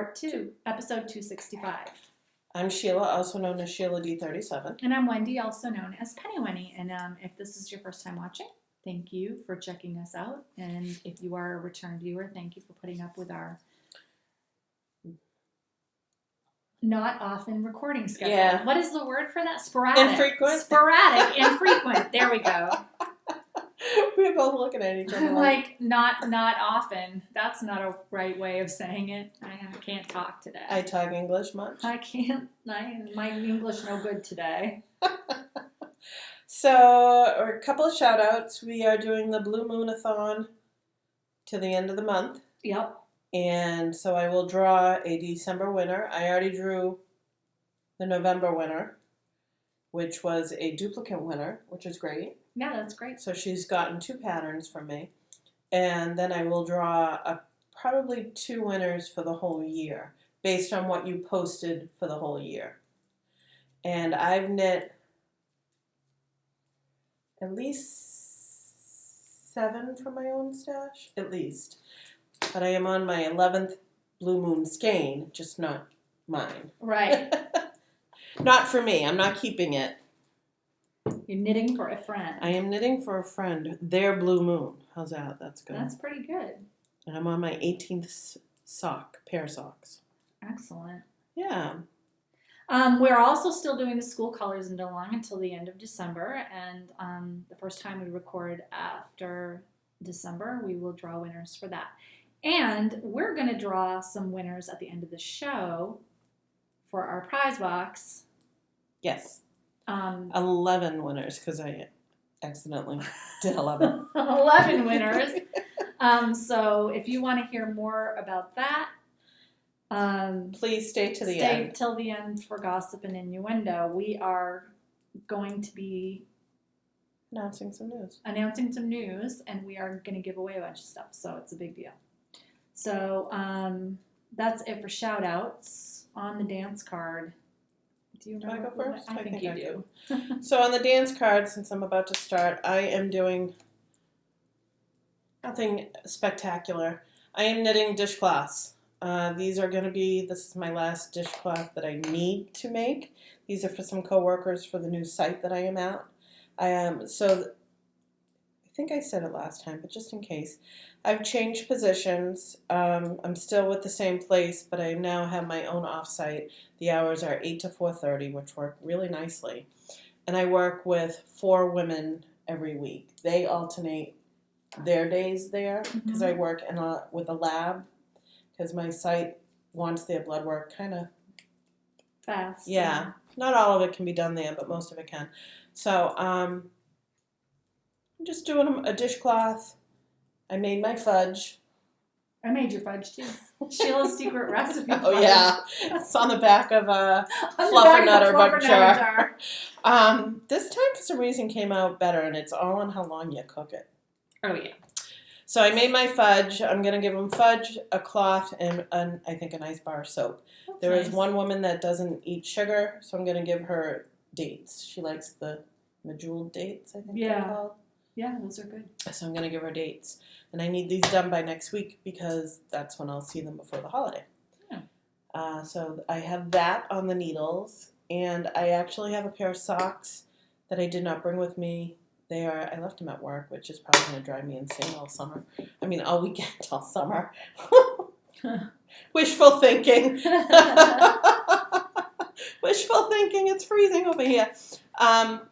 Part 2, Episode 265. I'm Sheila, also known as Sheila D37. And I'm Wendy, also known as Penny Wendy. And if this is your first time watching, thank you for checking us out. And if you are a return viewer, thank you for putting up with our not often recording schedule. Yeah. What is the word for that? Sporadic. Infrequent? Sporadic, infrequent. There we go. We were both looking at each other like not often. That's not a right way of saying it. I can't talk today. I talk English much? I can't. My English no good today. So, a couple of shout outs. We are doing the Blue Moon-a-thon to the end of the month. Yep. And so I will draw a December winner. I already drew the November winner, which was a duplicate winner, which is great. Yeah, that's great. So she's gotten 2 patterns from me. And then I will draw probably 2 winners for the whole year, based on what you posted for the whole year. And I've knit at least 7 from my own stash, at least. But I am on my 11th Blue Moon skein, just not mine. Right. Not for me. I'm not keeping it. You're knitting for a friend. I am knitting for a friend. Their Blue Moon. How's that? That's good. That's pretty good. And I'm on my 18th pair of socks. Excellent. Yeah. We're also still doing the school colors in DeLong until the end of December. And the first time we record after December, we will draw winners for that. And we're going to draw some winners at the end of the show for our prize box. Yes. 11 winners, because I accidentally did 11. 11 winners. So if you want to hear more about that, please stay to the stay end. till the end for gossip and innuendo. We are going to be announcing some news, and we are going to give away a bunch of stuff, so it's a big deal. So that's it for shout outs. On the dance card, do you remember? Do I go first? I think you do. So on the dance card, since I'm about to start, I am doing nothing spectacular. I am knitting dishcloths. This is my last dishcloth that I need to make. These are for some coworkers for the new site that I am at. I think I said it last time, but just in case, I've changed positions. I'm still with the same place, but I now have my own offsite. The hours are 8 to 4:30, which work really nicely. And I work with 4 women every week. They alternate their days there because I work with a lab because my site wants their blood work kind of fast. Yeah. Not all of it can be done there, but most of it can. So I'm just doing a dishcloth. I made my fudge. I made your fudge too. Sheila's secret recipe. Oh fudge. yeah, it's on the back of a Fluffernutter butter jar. This time for some reason came out better, and it's all on how long you cook it. Oh yeah. So I made my fudge. I'm gonna give them fudge, a cloth, and I think a nice bar of soap. That's There nice. is one woman that doesn't eat sugar, so I'm gonna give her dates. She likes the medjool dates, I think they're called. Yeah, those are good. So I'm going to give her dates. And I need these done by next week because that's when I'll see them before the holiday. Yeah. So I have that on the needles. And I actually have a pair of socks that I did not bring with me. I left them at work, which is probably going to drive me insane all summer. I mean, all weekend, all summer. Wishful thinking. Wishful thinking. It's freezing over here.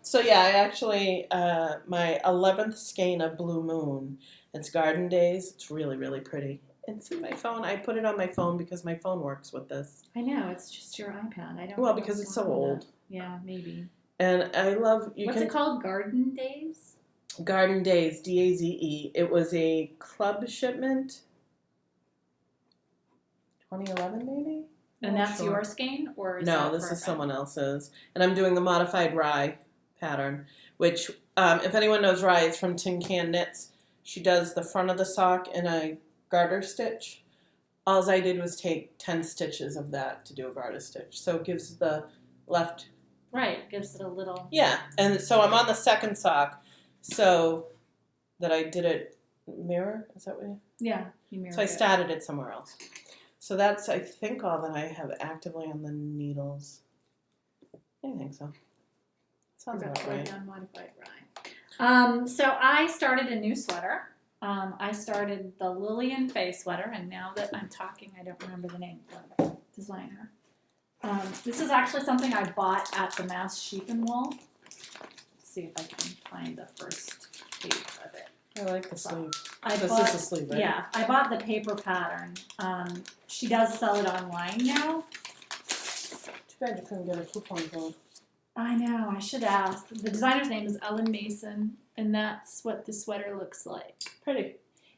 So yeah, I actually, my 11th skein of Blue Moon, it's Garden Days. It's really, really pretty. And see my phone, I put it on my phone because my phone works with this. I know, it's just your iPad. I don't Well, know because what's it's so wrong with old. it. Yeah, maybe. And I love, What's it called? Garden Days? Garden Days, DAZE. It was a club shipment, 2011 maybe? And that's your skein? Or No, this is someone else's. And I'm doing the modified rye pattern, which, if anyone knows rye, it's from Tin Can Knits. She does the front of the sock in a garter stitch. All I did was take 10 stitches of that to do a garter stitch. So it gives the left... Right, gives it a little... Yeah, and so I'm on the second sock, so that I did it mirror? Is that what you... Yeah, you mirrored So I it. started it somewhere else. So that's, I think, all that I have actively on the needles. I think so. Sounds about right. Unmodified rye. So I started a new sweater. I started the Lillian Fay sweater, and now that I'm talking, I don't remember the name of the designer. This is actually something I bought at the Mass Sheep and Wool. Let's see if I can find the first page of it. I like the sleeve. This is the sleeve, right? Yeah, I bought the paper pattern. She does sell it online now. Too bad you couldn't get a coupon code. I know, I should ask. The designer's name is Ellen Mason, and that's what the sweater looks like. Pretty.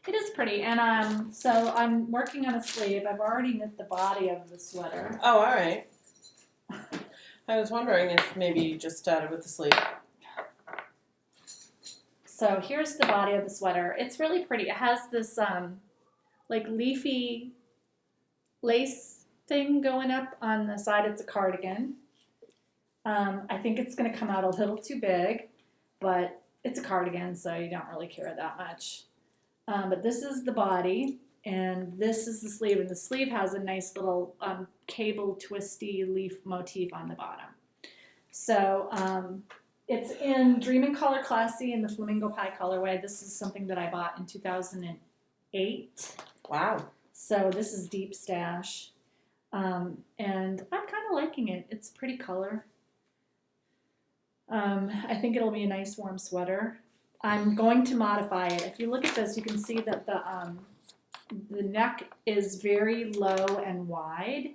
It is pretty, and so I'm working on a sleeve. I've already knit the body of the sweater. Oh, all right. I was wondering if maybe you just started with the sleeve. So here's the body of the sweater. It's really pretty. It has this like leafy lace thing going up on the side. It's a cardigan. I think it's going to come out a little too big, but it's a cardigan, so you don't really care that much. But this is the body, and this is the sleeve, and the sleeve has a nice little cable twisty leaf motif on the bottom. So it's in Dream and Color Classy in the Flamingo Pie colorway. This is something that I bought in 2008. Wow. So this is Deep Stash, and I'm kind of liking it. It's a pretty color. I think it'll be a nice warm sweater. I'm going to modify it. If you look at this, you can see that the neck is very low and wide.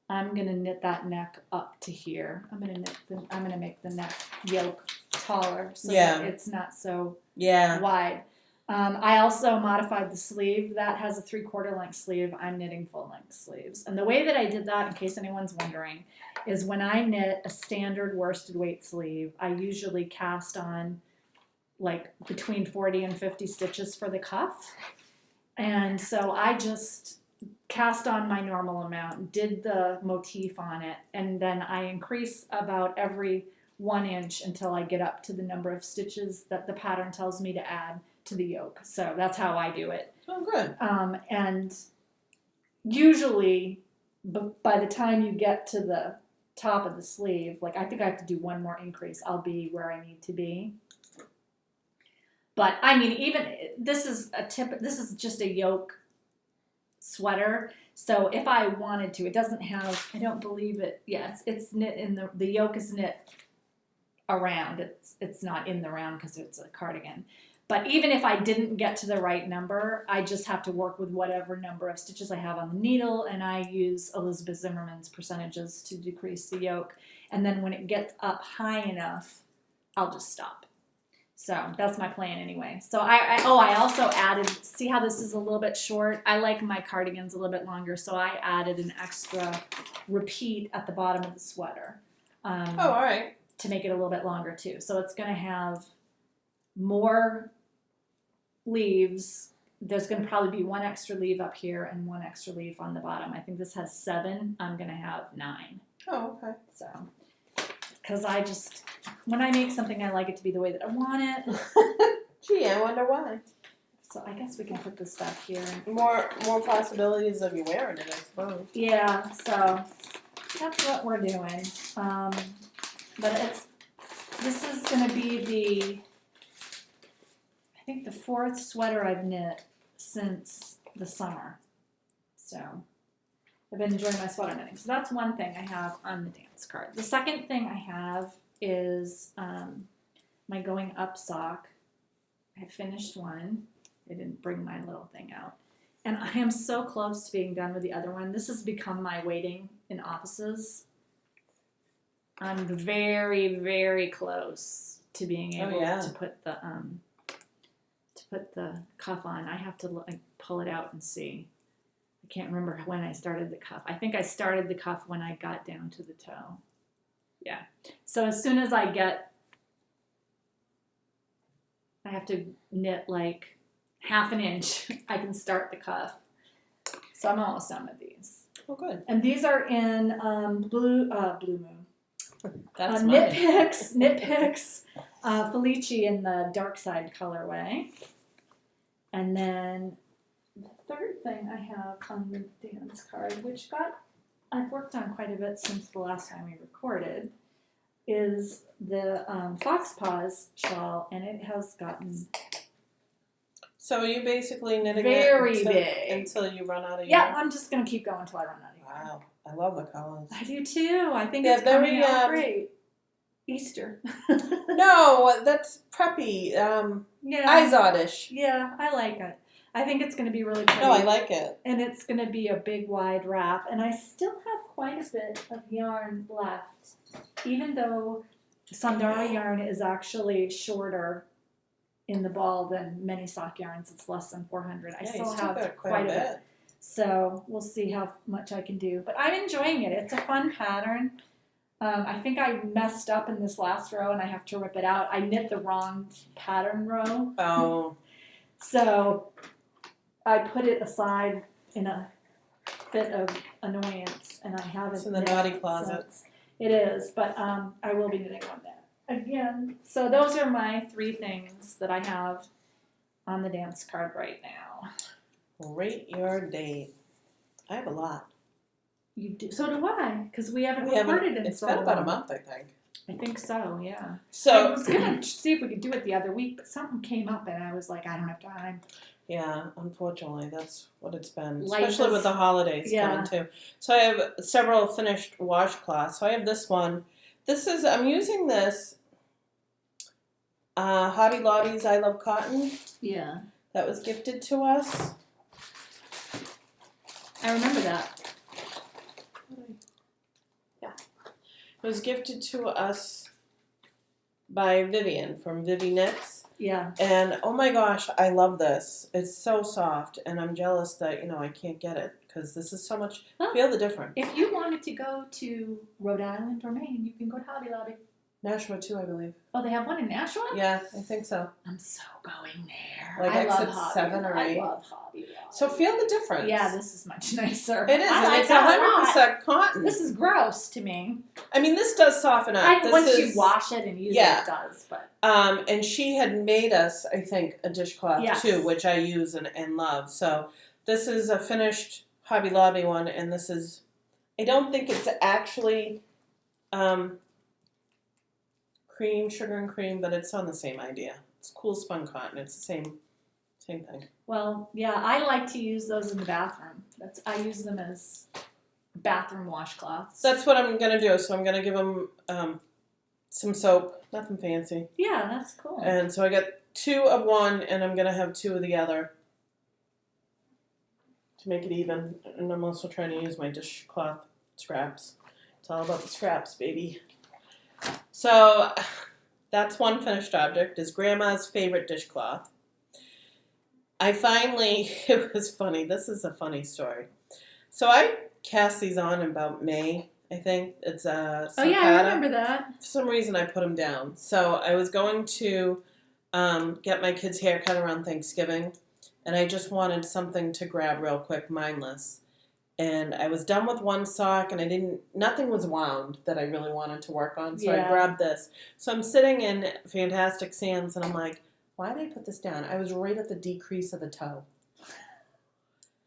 I'm gonna knit that neck up to here. I'm gonna make the neck yoke taller so that it's not so wide. I also modified the sleeve. That has a 3/4 length sleeve. I'm knitting full length sleeves. And the way that I did that, in case anyone's wondering, is when I knit a standard worsted weight sleeve, I usually cast on like between 40 and 50 stitches for the cuff. And so I just cast on my normal amount, did the motif on it, and then I increase about every 1 inch until I get up to the number of stitches that the pattern tells me to add to the yoke. So that's how I do it. Oh, good. And usually, by the time you get to the top of the sleeve, like I think I have to do one more increase, I'll be where I need to be. But I mean, even this is just a yoke sweater. So if I wanted to, it doesn't have, I don't believe it. Yeah, it's knit in the yoke is knit around. It's not in the round because it's a cardigan. But even if I didn't get to the right number, I just have to work with whatever number of stitches I have on the needle, and I use Elizabeth Zimmerman's percentages to decrease the yoke. And then when it gets up high enough, I'll just stop. So that's my plan anyway. So I also added, see how this is a little bit short? I like my cardigans a little bit longer, so I added an extra repeat at the bottom of the sweater. All right. To make it a little bit longer too. So it's going to have more leaves. There's going to probably be one extra leaf up here and one extra leaf on the bottom. I think this has 7. I'm going to have 9. Oh, okay. So, because when I make something, I like it to be the way that I want it. Gee, I wonder why. So I guess we can put this back here. More possibilities of you wearing it, I suppose. Yeah, so that's what we're doing. But this is going to be I think the 4th sweater I've knit since the summer. So I've been enjoying my sweater knitting. So that's one thing I have on the dance card. The second thing I have is my going up sock. I finished one. I didn't bring my little thing out. And I am so close to being done with the other one. This has become my waiting in offices. I'm very, very close to being able to put the cuff on. I have to pull it out and see. I can't remember when I started the cuff. I think I started the cuff when I got down to the toe. Yeah. So as soon as I have to knit like half an inch, I can start the cuff. So I'm almost done with these. Oh, good. And these are in Blue Moon. That's Knitpicks Felici in the dark side colorway. And then the third thing I have on the dance card, which I've worked on quite a bit since the last time we recorded, is the Fox Paws shawl, and it has gotten So are you basically knitting very it big until you run out of Yeah, yarn? I'm just going to keep going until I run out of yarn. Wow, I love the colors. I do too. I think Yeah, it's coming very, out great. Easter. No, that's preppy. Yeah. Izod-ish. Yeah, I like it. I think it's going to be really pretty. No, I like it. And it's going to be a big wide wrap. And I still have quite a bit of yarn left. Even though Sandara yarn is actually shorter in the ball than many sock yarns. It's less than 400. I still have got quite a bit. So we'll see how much I can do. But I'm enjoying it. It's a fun pattern. I think I messed up in this last row and I have to rip it out. I knit the wrong pattern row. Oh. So I put it aside in a fit of annoyance and I haven't. It's in the naughty closet. It is, but I will be knitting on that again. So those are my 3 things that I have on the dance card right now. Rate your date. I have a lot. You do. So do I, because we haven't recorded in It's so been long. about a month, I think. I think so, yeah. So I was going to see if we could do it the other week, but something came up and I was like, I don't have time. yeah, unfortunately, that's what it's been. Life Especially is- with the holidays coming too. So I have several finished washcloths. So I have this one. I'm using this Hobby Lobby's I Love Cotton. Yeah. That was gifted to us. I remember that. Yeah. It was gifted to us by Vivian from Vivi Knits. Yeah. And oh my gosh, I love this. It's so soft, and I'm jealous that, I can't get it because this is so much. Huh? Feel the difference. If you wanted to go to Rhode Island or Maine, you can go to Hobby Lobby. Nashua too, I believe. Oh, they have one in Nashua? Yeah, I think so. I'm so going there. Like I love exit Hobby 7 or 8. I love Hobby Lobby. So feel the difference. Yeah, this is much nicer. It is, I and like it's that a lot. 100% cotton. This is gross to me. I mean, this does soften up. Once you wash it and use it, it does. But and she had made us, I think, a dishcloth too, which I use and love. So this is a finished Hobby Lobby one, and this is, I don't think it's actually sugar and cream, but it's on the same idea. It's cool spun cotton. It's the same thing. well, yeah, I like to use those in the bathroom. I use them as bathroom washcloths. That's what I'm gonna do. So I'm gonna give them some soap, nothing fancy. Yeah, that's cool. And so I got 2 of one, and I'm gonna have 2 of the other to make it even. And I'm also trying to use my dishcloth scraps. It's all about the scraps, baby. So that's one finished object. Is Grandma's favorite dishcloth. It was funny. This is a funny story. So I cast these on in about May, I think. It's a Oh yeah, I remember that. For some reason, I put them down. So I was going to get my kids' hair cut around Thanksgiving, and I just wanted something to grab real quick, mindless. And I was done with one sock, and nothing was wound that I really wanted to work on, so I grabbed this. So I'm sitting in Fantastic Sam's, and I'm like, why did I put this down? I was right at the decrease of the toe.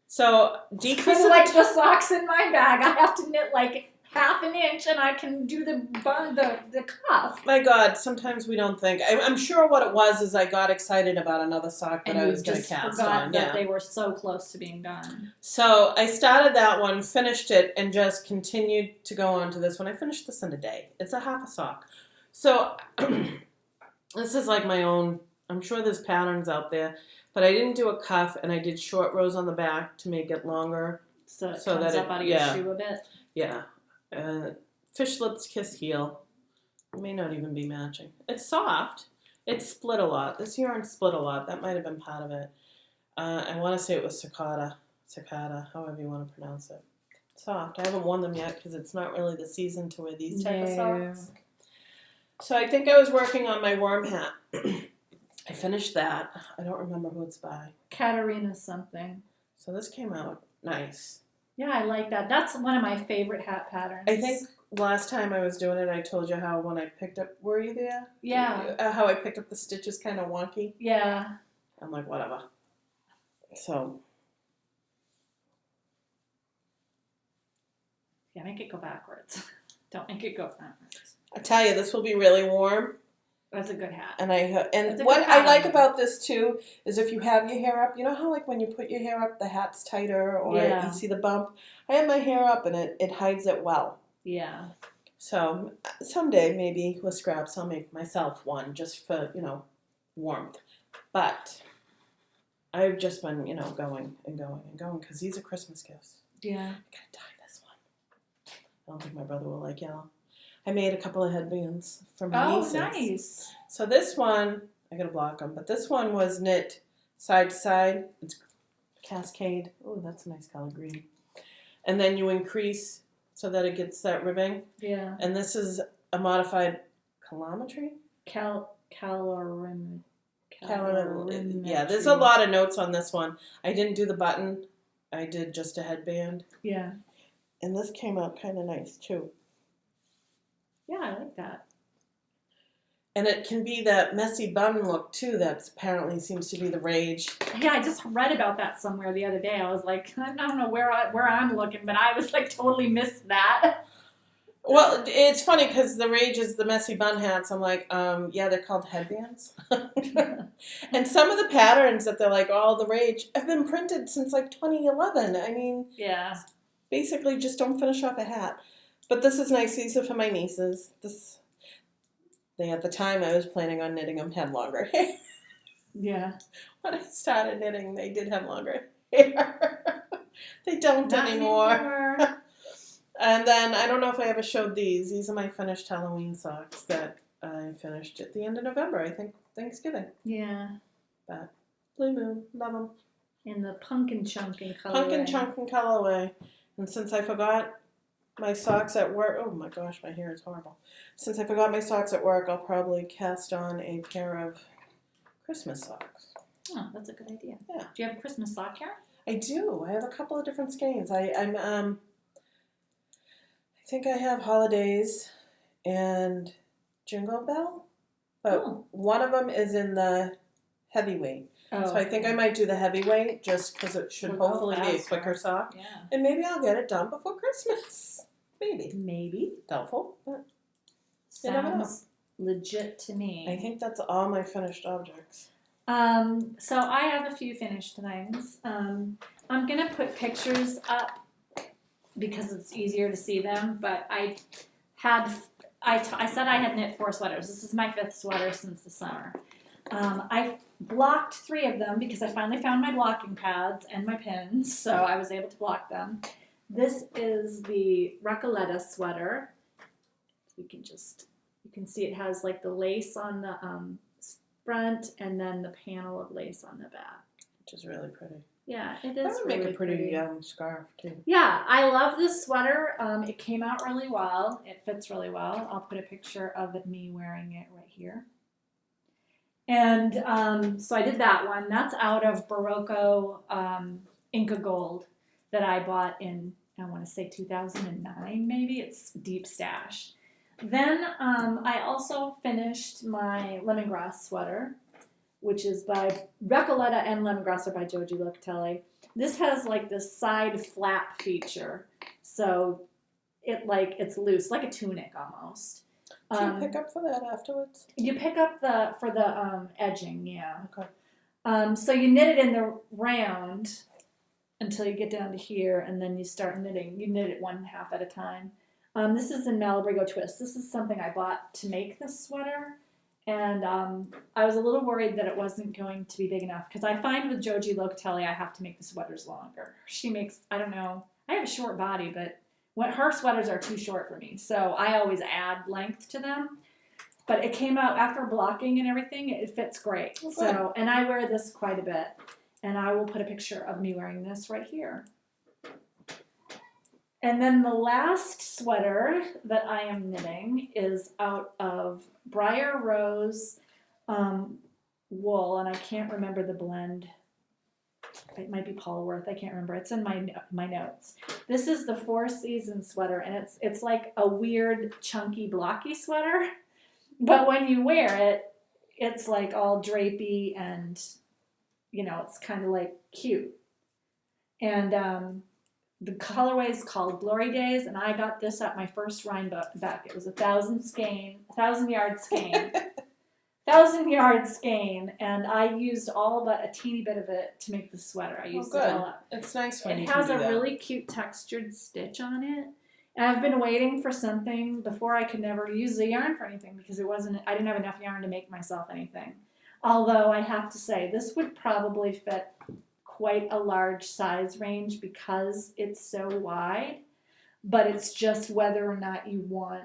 So decrease Kind of like the socks in my bag. I have to knit like half an inch, and I can do the cuff. My God, sometimes we don't think. I'm sure what it was is I got excited about another sock that I was going to cast on. That they were so close to being done. So I started that one, finished it, and just continued to go on to this one. I finished this in a day. It's a half a sock. So this is like my own. I'm sure there's patterns out there, but I didn't do a cuff, and I did short rows on the back to make it longer. So it comes up out of your shoe a bit? Yeah. Fish lips kiss heel. It may not even be matching. It's soft. It split a lot. This yarn split a lot. That might have been part of it. I want to say it was cicada, however you want to pronounce it. Soft. I haven't worn them yet because it's not really the season to wear these type of socks. So I think I was working on my Wurm hat. I finished that. I don't remember who it's by. Katarina something. So this came out nice. Yeah, I like that. That's one of my favorite hat patterns. I think last time I was doing it, I told you how when I picked up... Were you there? Yeah. How I picked up the stitches kind of wonky. Yeah. I'm like, whatever. So, Yeah, make it go backwards. Don't make it go backwards. I tell you, this will be really warm. That's a good hat. And what I like about this too is if you have your hair up, you know how like when you put your hair up, the hat's tighter or you see the bump. I have my hair up and it hides it well. Yeah. So someday maybe with scraps I'll make myself one just for warmth. But I've just been going and going and going because these are Christmas gifts. Yeah. I gotta dye this one. I don't think my brother will like yellow. I made a couple of headbands for my nieces. Oh, nice. So this one, I gotta block them, but this one was knit side to side. It's cascade. Oh, that's a nice color green. And then you increase so that it gets that ribbing. Yeah. And this is a modified calorimetry? Calorimetry. Yeah, there's a lot of notes on this one. I didn't do the button. I did just a headband. Yeah. And this came out kind of nice, too. Yeah, I like that. And it can be that messy bun look, too, that apparently seems to be the rage. Yeah, I just read about that somewhere the other day. I was like, I don't know where I'm looking, but I was like totally missed that. Well, it's funny because the rage is the messy bun hats. I'm like, yeah, they're called headbands. And some of the patterns that they're like, all the rage, have been printed since like 2011. I mean, yeah, basically just don't finish off a hat. But this is nice. These are for my nieces. At the time, I was planning on knitting them had longer hair. Yeah. When I started knitting, they did have longer hair. They don't anymore. And then, I don't know if I ever showed these. These are my finished Halloween socks that I finished at the end of November, I think, Thanksgiving. Yeah. But Blue Moon, love them. In the Punkin Chunkin colorway. Punkin Chunkin colorway. And since I forgot my socks at work, oh my gosh, my hair is horrible. Since I forgot my socks at work, I'll probably cast on a pair of Christmas socks. Oh, that's a good idea. Yeah. Do you have a Christmas sock here? I do. I have a couple of different skeins. I think I have Holidays and Jingle Bell, but one of them is in the heavyweight. Oh, so I think I might do the heavyweight just because it should hopefully be a quicker sock. Yeah. And maybe I'll get it done before Christmas. Maybe. Doubtful, but sounds legit to me. I think that's all my finished objects. So I have a few finished things. I'm going to put pictures up because it's easier to see them, but I said I had knit 4 sweaters. This is my 5th sweater since the summer. I blocked 3 of them because I finally found my blocking pads and my pins, so I was able to block them. This is the Recoleta sweater. You can see it has like the lace on the front and then the panel of lace on the back. Which is really pretty. Yeah, it is. That would really make a pretty scarf too. Yeah, I love this sweater. It came out really well. It fits really well. I'll put a picture of me wearing it right here. And so I did that one. That's out of Barocco Inca Gold that I bought in, I want to say 2009 maybe. It's deep stash. Then I also finished my Lemongrass sweater, which is by Recoleta and Lemongrass are by Joji Locatelli. This has like this side flap feature, so it's loose, like a tunic almost. Do you pick up for that afterwards? You pick up for the edging, yeah. Okay. So you knit it in the round until you get down to here, and then you start knitting. You knit it 1/2 at a time. This is in Malabrigo Twist. This is something I bought to make this sweater, and I was a little worried that it wasn't going to be big enough because I find with Joji Locatelli I have to make the sweaters longer. She makes, I don't know, I have a short body, but her sweaters are too short for me, so I always add length to them. But it came out after blocking and everything, it fits great. Okay. So, and I wear this quite a bit, and I will put a picture of me wearing this right here. And then the last sweater that I am knitting is out of Briar Rose wool, and I can't remember the blend. It might be Polworth. I can't remember. It's in my notes. This is the 4 Seasons sweater, and it's like a weird, chunky, blocky sweater. But when you wear it, it's like all drapey and, it's kind of like cute. And the colorway is called Glory Days, and I got this at my first Rhinebeck. It was 1,000-yard skein. 1,000-yard skein, and I used all but a teeny bit of it to make the sweater. I used it all up. It's nice when it you has can do a that. really cute textured stitch on it. And I've been waiting for something. Before I could never use the yarn for anything because I didn't have enough yarn to make myself anything. Although I have to say, this would probably fit quite a large size range because it's so wide. But it's just whether or not you want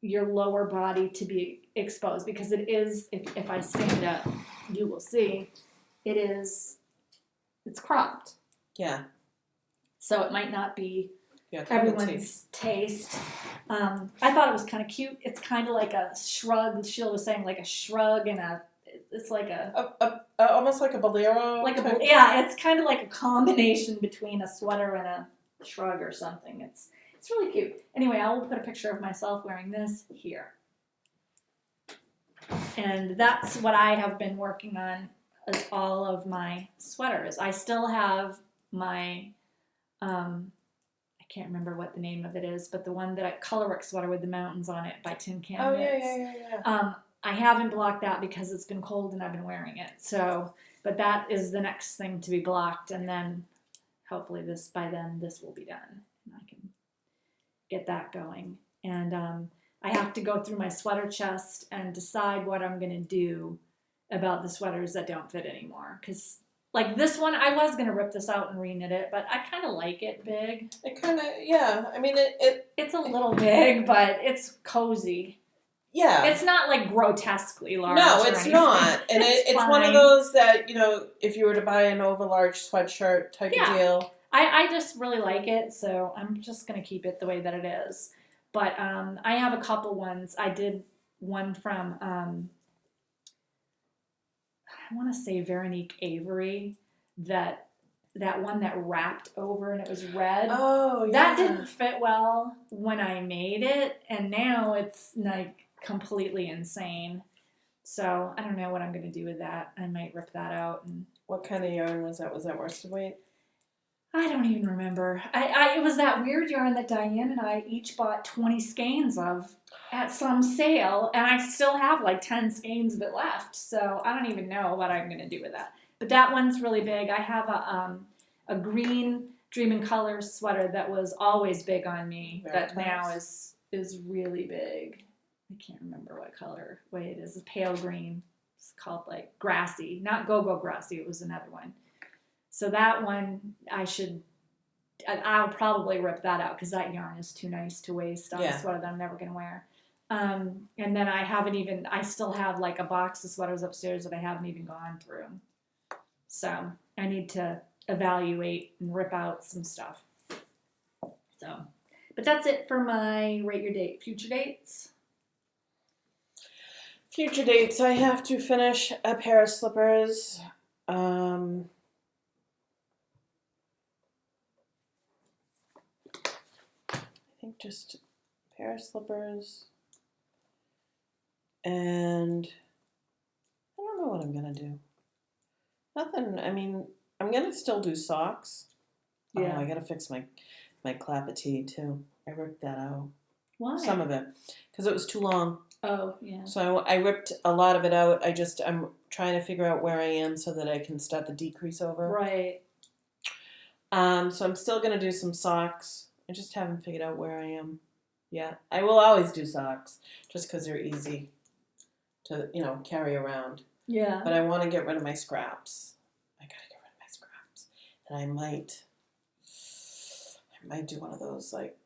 your lower body to be exposed, because it is, if I stand up, you will see, it's cropped. Yeah. So it might not be Yeah, everyone's taste. I thought it was kind of cute. It's kind of like a shrug. Sheila was saying like a shrug and it's like almost like a bolero. Yeah, it's kind of like a combination between a sweater and a shrug or something. It's really cute. Anyway, I will put a picture of myself wearing this here. And that's what I have been working on as all of my sweaters. I still have my, I can't remember what the name of it is, but the one that I colorwork sweater with the mountains on it by Tin Can. Oh, yeah. I haven't blocked that because it's been cold and I've been wearing it. So, but that is the next thing to be blocked. And then hopefully by then this will be done and I can get that going. And I have to go through my sweater chest and decide what I'm going to do about the sweaters that don't fit anymore. Because like this one, I was going to rip this out and reknit it, but I kind of like it big. It kind of, yeah. I mean, it's a little big, but it's cozy. Yeah. It's not like grotesquely large. No, it's not. And it's one of those that, if you were to buy an overlarge sweatshirt type of deal. I just really like it, so I'm just going to keep it the way that it is. But I have a couple ones. I did one from, I want to say Veronique Avery, that one that wrapped over and it was red. Oh, yeah. That didn't fit well when I made it, and now it's like completely insane. So I don't know what I'm going to do with that. I might rip that out. And what kind of yarn was that? Was that worsted weight? I don't even remember. It was that weird yarn that Diane and I each bought 20 skeins of at some sale, and I still have like 10 skeins of it left. So I don't even know what I'm going to do with that. But that one's really big. I have a green Dream in Colors sweater that was always big on me. That now is really big. I can't remember what colorway it is. It's pale green. It's called like Grassy. Not Go-Go Grassy. It was another one. So that one, I'll probably rip that out because that yarn is too nice to waste on a sweater that I'm never going to wear. And then I still have like a box of sweaters upstairs that I haven't even gone through. So I need to evaluate and rip out some stuff. So, but that's it for my rate your date. Future dates? Future dates, I have to finish a pair of slippers. I think just a pair of slippers. And I don't know what I'm going to do. Nothing. I mean, I'm going to still do socks. Yeah. Oh, I got to fix my clapetee too. I ripped that out. Why? Some of it. Because it was too long. Oh, yeah. So I ripped a lot of it out. I'm trying to figure out where I am so that I can start the decrease over. Right. So I'm still going to do some socks. I just haven't figured out where I am yet. I will always do socks just because they're easy to, carry around. Yeah. But I want to get rid of my scraps. I got to get rid of my scraps. And I might do one of those, like,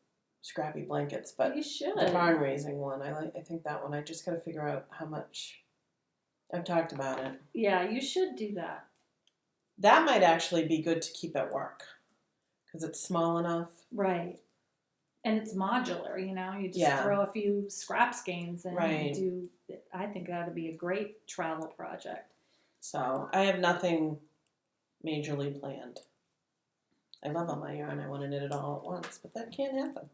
scrappy blankets, but you should. The barn raising one. I think that one. I just got to figure out how much. I've talked about it. Yeah, you should do that. That might actually be good to keep at work because it's small enough. Right. And it's modular, you just throw a few scrap skeins and do. I think that would be a great travel project. So I have nothing majorly planned. I love all my yarn. I want to knit it all at once, but that can't happen.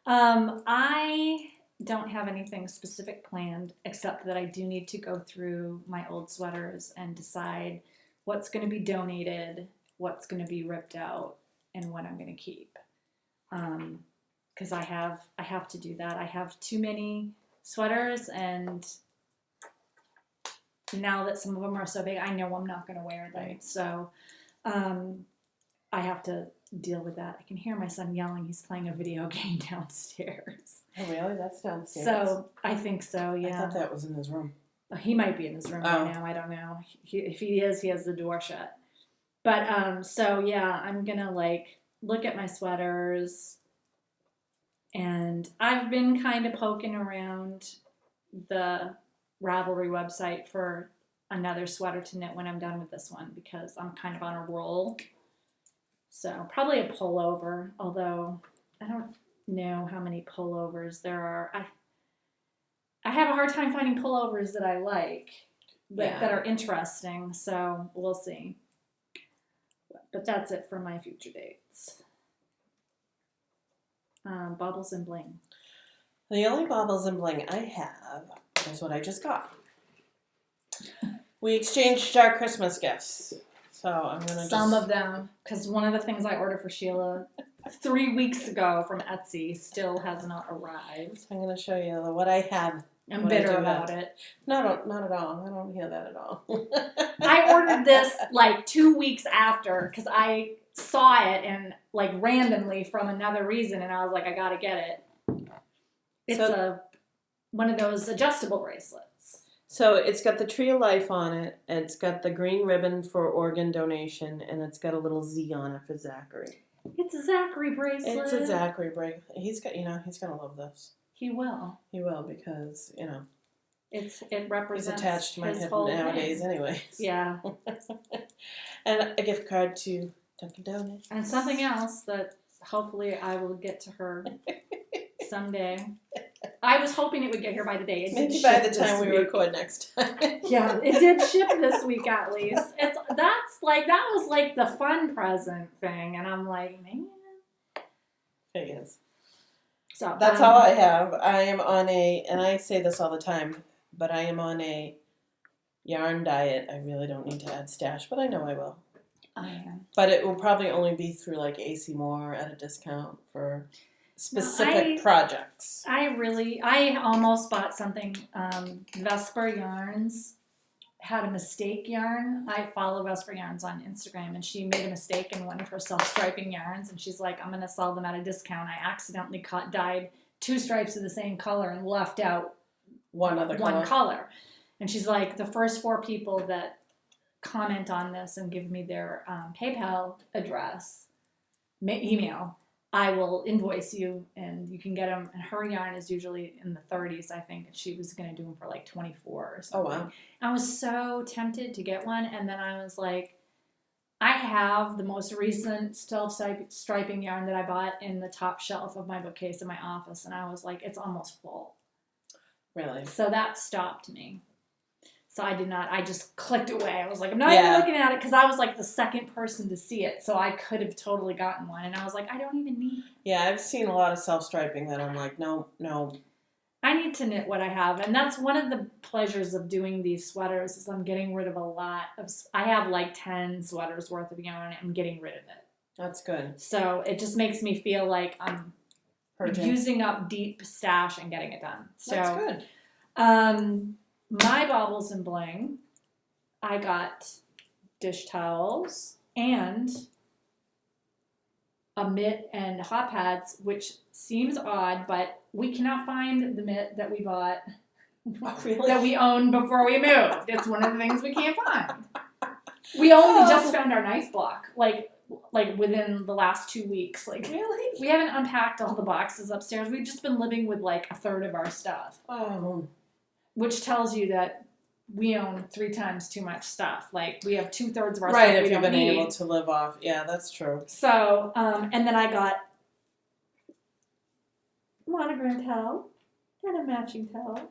I don't have anything specific planned except that I do need to go through my old sweaters and decide what's going to be donated, what's going to be ripped out, and what I'm going to keep. Because I have to do that. I have too many sweaters, and now that some of them are so big, I know I'm not going to wear them. Right. So I have to deal with that. I can hear my son yelling. He's playing a video game downstairs. Oh, really? That's downstairs? So I think so, yeah. I thought that was in his room. He might be in his room right now. I don't know. If he is, he has the door shut. But, so yeah, I'm going to like look at my sweaters, and I've been kind of poking around the Ravelry website for another sweater to knit when I'm done with this one, because I'm kind of on a roll. So probably a pullover, although I don't know how many pullovers there are. I have a hard time finding pullovers that I like, that are interesting, so we'll see. But that's it for my future dates. Baubles and bling. The only baubles and bling I have is what I just got. We exchanged our Christmas gifts. So I'm going to Some of them, because one of the things I ordered for Sheila 3 weeks ago from Etsy still has not arrived. I'm going to show you what I have. I'm bitter about it. Not at all. I don't hear that at all. I ordered this like 2 weeks after, because I saw it and like randomly from another reason, and I was like, I gotta get it. It's one of those adjustable bracelets. So it's got the Tree of Life on it, and it's got the green ribbon for organ donation, and it's got a little Z on it for Zachary. It's a Zachary bracelet. It's a Zachary bracelet. He's gonna love this. He will. He will, because it represents. He's attached to my his hip whole nowadays, thing. Anyways. Yeah. And a gift card to Dunkin' Donuts. And something else that hopefully I will get to her someday. I was hoping it would get here by today. Maybe by the time we record next time. Yeah, it did ship this week at least. That was like the fun present thing, and I'm like, man. It is. So that's all I have. I am on and I say this all the time, but I am on a yarn diet. I really don't need to add stash, but I know I will. I am. But it will probably only be through like AC Moore at a discount for specific projects. I almost bought something. Vesper Yarns had a mistake yarn. I follow Vesper Yarns on Instagram, and she made a mistake in one of her self-striping yarns, and she's like, I'm going to sell them at a discount. I accidentally dyed 2 stripes of the same color and left out one color. And she's like, the first 4 people that comment on this and give me their PayPal address, email, I will invoice you, and you can get them. And her yarn is usually in the 30s, I think. And she was going to do them for like 24 or something. Oh, wow. I was so tempted to get one. And then I was like, I have the most recent self-striping yarn that I bought in the top shelf of my bookcase in my office. And I was like, it's almost full. Really? So that stopped me. So I did not, I just clicked away. I was like, I'm not even looking at it, because I was like the second person to see it. So I could have totally gotten one. And I was like, I don't even need it. Yeah, I've seen a lot of self-striping that I'm like, no. I need to knit what I have. And that's one of the pleasures of doing these sweaters, is I'm getting rid of a lot of, I have like 10 sweaters worth of yarn. I'm getting rid of it. That's good. So it just makes me feel like I'm using up deep stash and getting it done. So that's good. My baubles and bling, I got dish towels and a mitt and hot pads, which seems odd, but we cannot find the mitt that we bought, that we owned before we moved. It's one of the things we can't find. We only just found our knife block, like within the last 2 weeks. Like, really? We haven't unpacked all the boxes upstairs. We've just been living with like a third of our stuff. Oh. Which tells you that we own 3 times too much stuff. Like, we have 2/3 of our stuff right, we if you've don't been need. able to live off. Yeah, that's true. So, and then I got monogram towel and a matching towel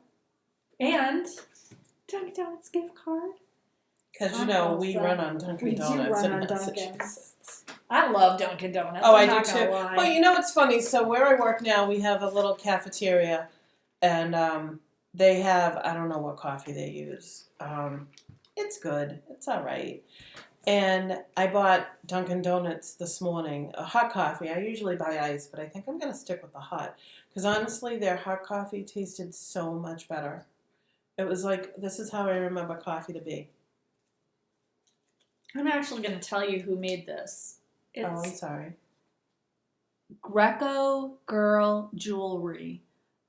and Dunkin' Donuts gift card. Because, we run on Dunkin' Donuts in Massachusetts. I love Dunkin' Donuts. Oh, I do too. Well, you know what's funny? So where I work now, we have a little cafeteria, and they have, I don't know what coffee they use. It's good. It's all right. And I bought Dunkin' Donuts this morning, a hot coffee. I usually buy ice, but I think I'm going to stick with the hot. Because honestly, their hot coffee tasted so much better. It was like, this is how I remember coffee to be. I'm actually going to tell you who made this. It's I'm sorry. Greco Girl Jewelry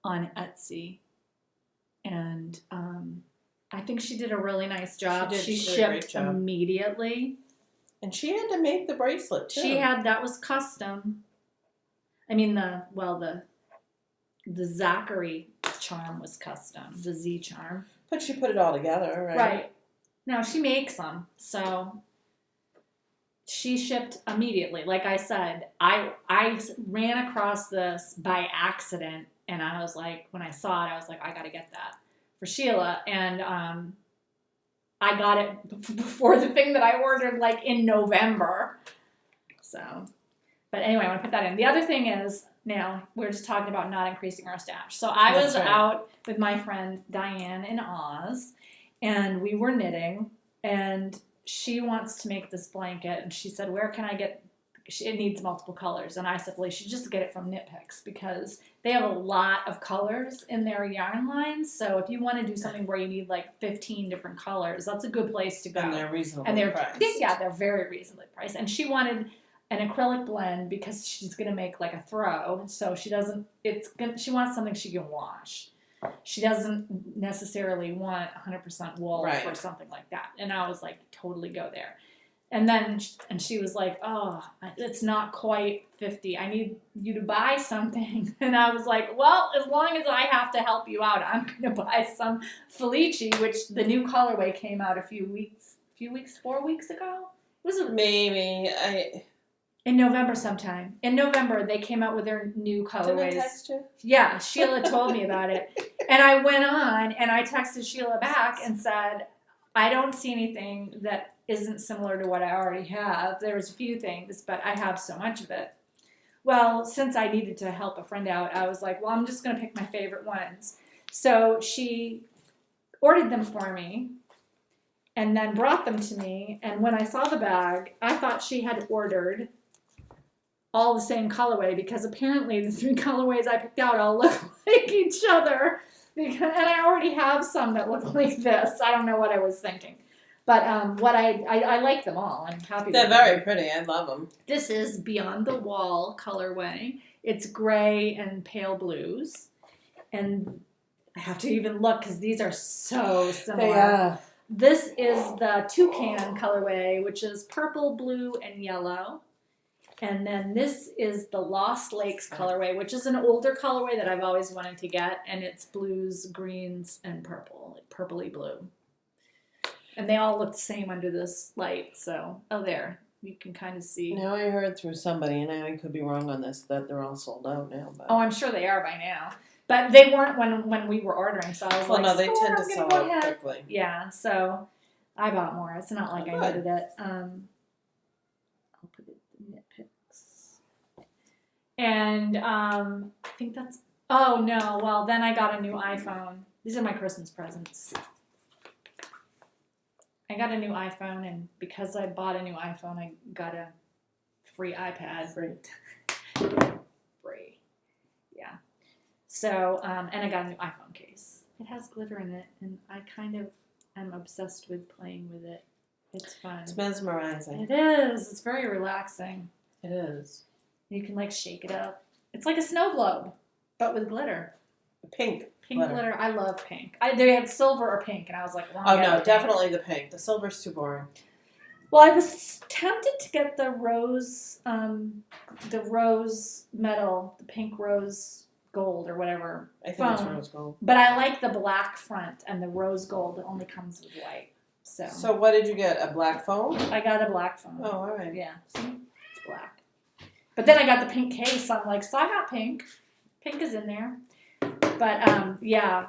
on Etsy. And I think she did a really nice job. She She did a great shipped job. immediately. And she had to make the bracelet too. That was custom. I mean, the Zachary charm was custom, the Z charm. But she put it all together, right? Right. No, she makes them. So she shipped immediately. Like I said, I ran across this by accident, and I was like, when I saw it, I was like, I got to get that for Sheila. And I got it before the thing that I ordered, like in November. So, but anyway, I want to put that in. The other thing is, now we're just talking about not increasing our stash. So I was out with my friend Diane in Oz, and we were knitting, and she wants to make this blanket, and she said, where can I get, it needs multiple colors. And I said, well, you should just get it from Knitpicks, because they have a lot of colors in their yarn lines. So if you want to do something where you need like 15 different colors, that's a good place to go. And they're reasonably priced. They're very reasonably priced. And she wanted an acrylic blend because she's going to make like a throw. So she wants something she can wash. She doesn't necessarily want 100% wool or something like that. And I was like, totally go there. And then, she was like, oh, it's not quite 50. I need you to buy something. And I was like, well, as long as I have to help you out, I'm going to buy some Felici, which the new colorway came out 4 weeks ago. Was it maybe in November sometime? In November, they came out with their new colorways. Didn't I text you? Yeah, Sheila told me about it. And I went on and I texted Sheila back and said, I don't see anything that isn't similar to what I already have. There's a few things, but I have so much of it. Well, since I needed to help a friend out, I was like, well, I'm just going to pick my favorite ones. So she ordered them for me and then brought them to me. And when I saw the bag, I thought she had ordered all the same colorway, because apparently the 3 colorways I picked out all look like each other. And I already have some that look like this. I don't know what I was thinking. But I like them all. I'm happy with them. They're very pretty. I love them. This is Beyond the Wall colorway. It's gray and pale blues. And I have to even look because these are so similar. They are. This is the Toucan colorway, which is purple, blue, and yellow. And then this is the Lost Lakes colorway, which is an older colorway that I've always wanted to get. And it's blues, greens, and purple, like purpley blue. And they all look the same under this light. So, there, you can kind of see. Now I heard through somebody, and I could be wrong on this, that they're all sold out now. But. Oh, I'm sure they are by now. But they weren't when we were ordering. So I was like, no, they tend to sell out quickly. Yeah, so I bought more. It's not like I needed it. I'll put it in Knitpicks. And I think that's, oh no, well then I got a new iPhone. These are my Christmas presents. I got a new iPhone, and because I bought a new iPhone, I got a free iPad. Free. Yeah. So, and I got a new iPhone case. It has glitter in it, and I kind of am obsessed with playing with it. It's fun. It's mesmerizing. It is. It's very relaxing. It is. You can, like, shake it up. It's like a snow globe, but with glitter. Pink glitter. I love pink. They had silver or pink, and I was like, well, oh, no, definitely the pink. The silver's too boring. Well, I was tempted to get the rose metal, the pink rose gold or whatever. I think it's rose gold. But I like the black front, and the rose gold only comes with white. So what did you get? A black phone? I got a black phone. Oh, all right. Yeah, see? It's black. But then I got the pink case. I'm like, so I got pink. Pink is in there. But, yeah.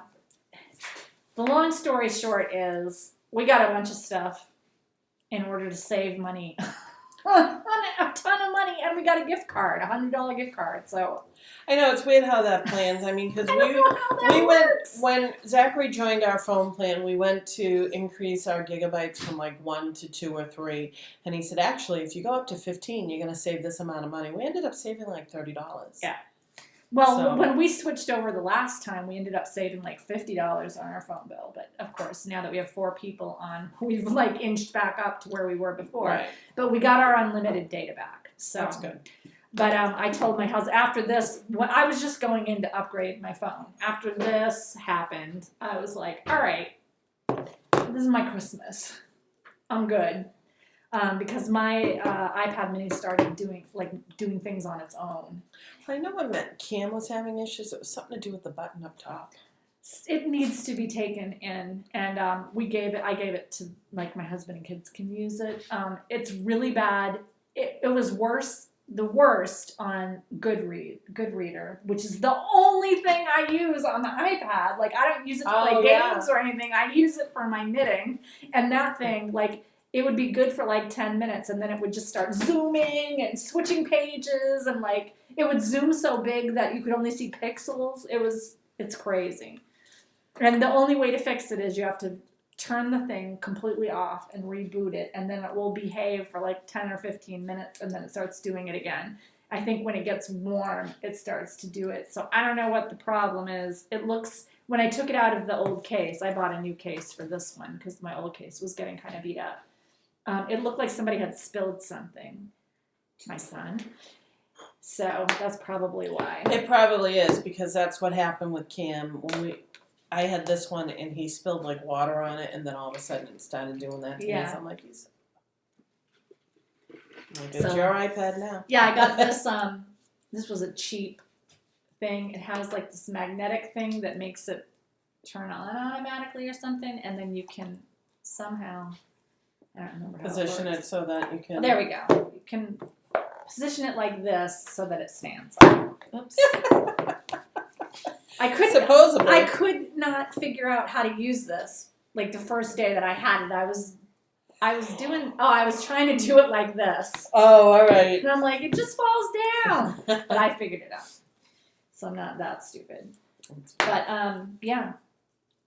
The long story short is we got a bunch of stuff in order to save money a ton of money, and we got a gift card, $100 gift card. So I know it's weird how that plans. I mean, because we went when Zachary joined our phone plan. We went to increase our gigabytes from like 1 to 2 or 3, and he said, actually, if you go up to 15, you're going to save this amount of money. We ended up saving like $30. Yeah. Well, when we switched over the last time, we ended up saving like $50 on our phone bill. But of course, now that we have 4 people on, we've like inched back up to where we were before. Right. But we got our unlimited data back. So That's good. But I told my husband after this, I was just going in to upgrade my phone. After this happened, I was like, all right, this is my Christmas. I'm good. Because my iPad mini started doing things on its own. I know when Cam was having issues, it was something to do with the button up top. It needs to be taken in, and I gave it to like my husband and kids can use it. It's really bad. It was the worst on Goodreader, which is the only thing I use on the iPad. Like I don't use it to play games or anything. I use it for my knitting, and that thing it would be good for like 10 minutes, and then it would just start zooming and switching pages, and it would zoom so big that you could only see pixels. It's crazy. And the only way to fix it is you have to turn the thing completely off and reboot it, and then it will behave for like 10 or 15 minutes, and then it starts doing it again. I think when it gets warm, it starts to do it. So I don't know what the problem is. When I took it out of the old case, I bought a new case for this one because my old case was getting kind of beat up. It looked like somebody had spilled something, my son. So that's probably why. It probably is, because that's what happened with Cam. I had this one, and he spilled like water on it, and then all of a sudden it started doing that to me. So I'm like, it's your iPad now. Yeah, I got this. This was a cheap thing. It has like this magnetic thing that makes it turn on automatically or something, and then you can somehow, I don't remember how position it so that you can. Oh, there we go. You can position it like this so that it stands up. Oops. I could not figure out how to use this. Like the first day that I had it, I was trying to do it like this. Oh, all right. And I'm like, it just falls down. But I figured it out. So I'm not that stupid. But yeah.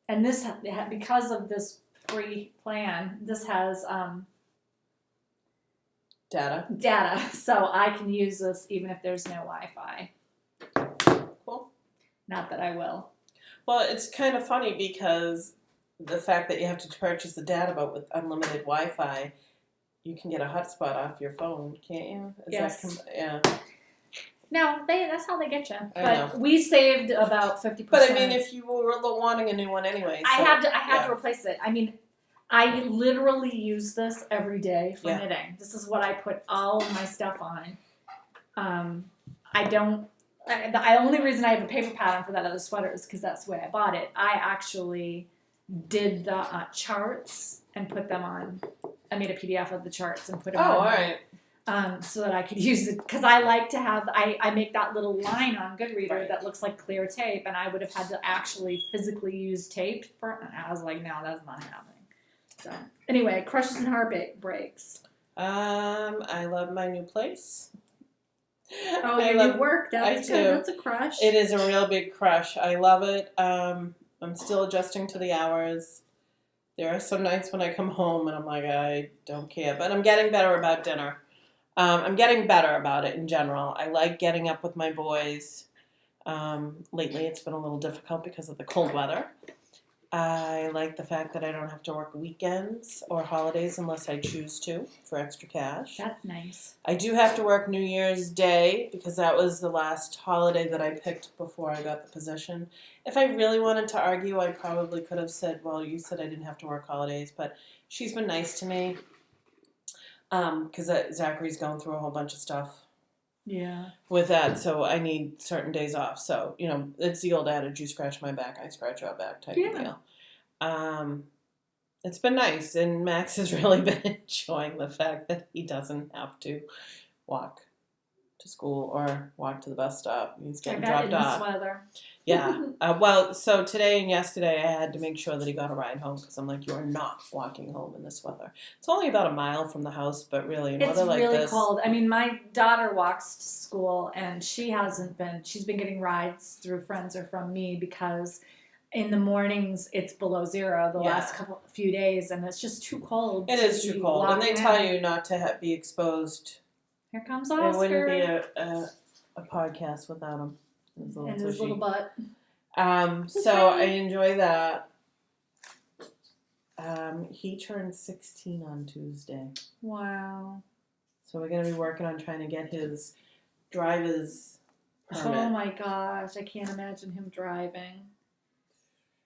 And this, because of this free plan, this has data. So I can use this even if there's no Wi-Fi. Cool. Not that I will. Well, it's kind of funny because the fact that you have to purchase the data, but with unlimited Wi-Fi, you can get a hotspot off your phone, can't you? Yes. Yeah. No, that's how they get you. But we saved about 50%. But I mean, if you were wanting a new one anyway, I had to replace it. I mean, I literally use this every day for knitting. This is what I put all of my stuff on. The only reason I have a paper pattern for that other sweater is because that's the way I bought it. I actually did the charts and put them on. I made a PDF of the charts and put them on. Oh, all right. So that I could use it, because I like to have, I make that little line on Goodreader that looks like clear tape, and I would have had to actually physically use tape and I was like, no, that's not happening. So anyway, crushes and heartbreaks. I love my new place. Oh, your new work. That's good. That's a crush. It is a real big crush. I love it. I'm still adjusting to the hours. There are some nights when I come home and I'm like, I don't care. But I'm getting better about dinner. I'm getting better about it in general. I like getting up with my boys. Lately it's been a little difficult because of the cold weather. I like the fact that I don't have to work weekends or holidays unless I choose to for extra cash. That's nice. I do have to work New Year's Day because that was the last holiday that I picked before I got the position. If I really wanted to argue, I probably could have said, well, you said I didn't have to work holidays, but she's been nice to me because Zachary's going through a whole bunch of stuff. Yeah. With that, so I need certain days off. So, it's the old adage, you scratch my back, I scratch your back type of deal. It's been nice, and Max has really been enjoying the fact that he doesn't have to walk to school or walk to the bus stop. He's getting I bet dropped in off. this weather. Yeah. Well, so today and yesterday I had to make sure that he got a ride home because I'm like, you are not walking home in this weather. It's only about a mile from the house, but really in weather like this. It's really cold. I mean, my daughter walks to school and she's been getting rides through friends or from me because in the mornings it's below zero the last few days and it's just too cold. It is too cold. And they tell you not to be exposed. Here comes Oscar. It wouldn't be a podcast without him. And his little butt. So I enjoy that. He turned 16 on Tuesday. Wow. So we're going to be working on trying to get his driver's permit. Oh my gosh, I can't imagine him driving.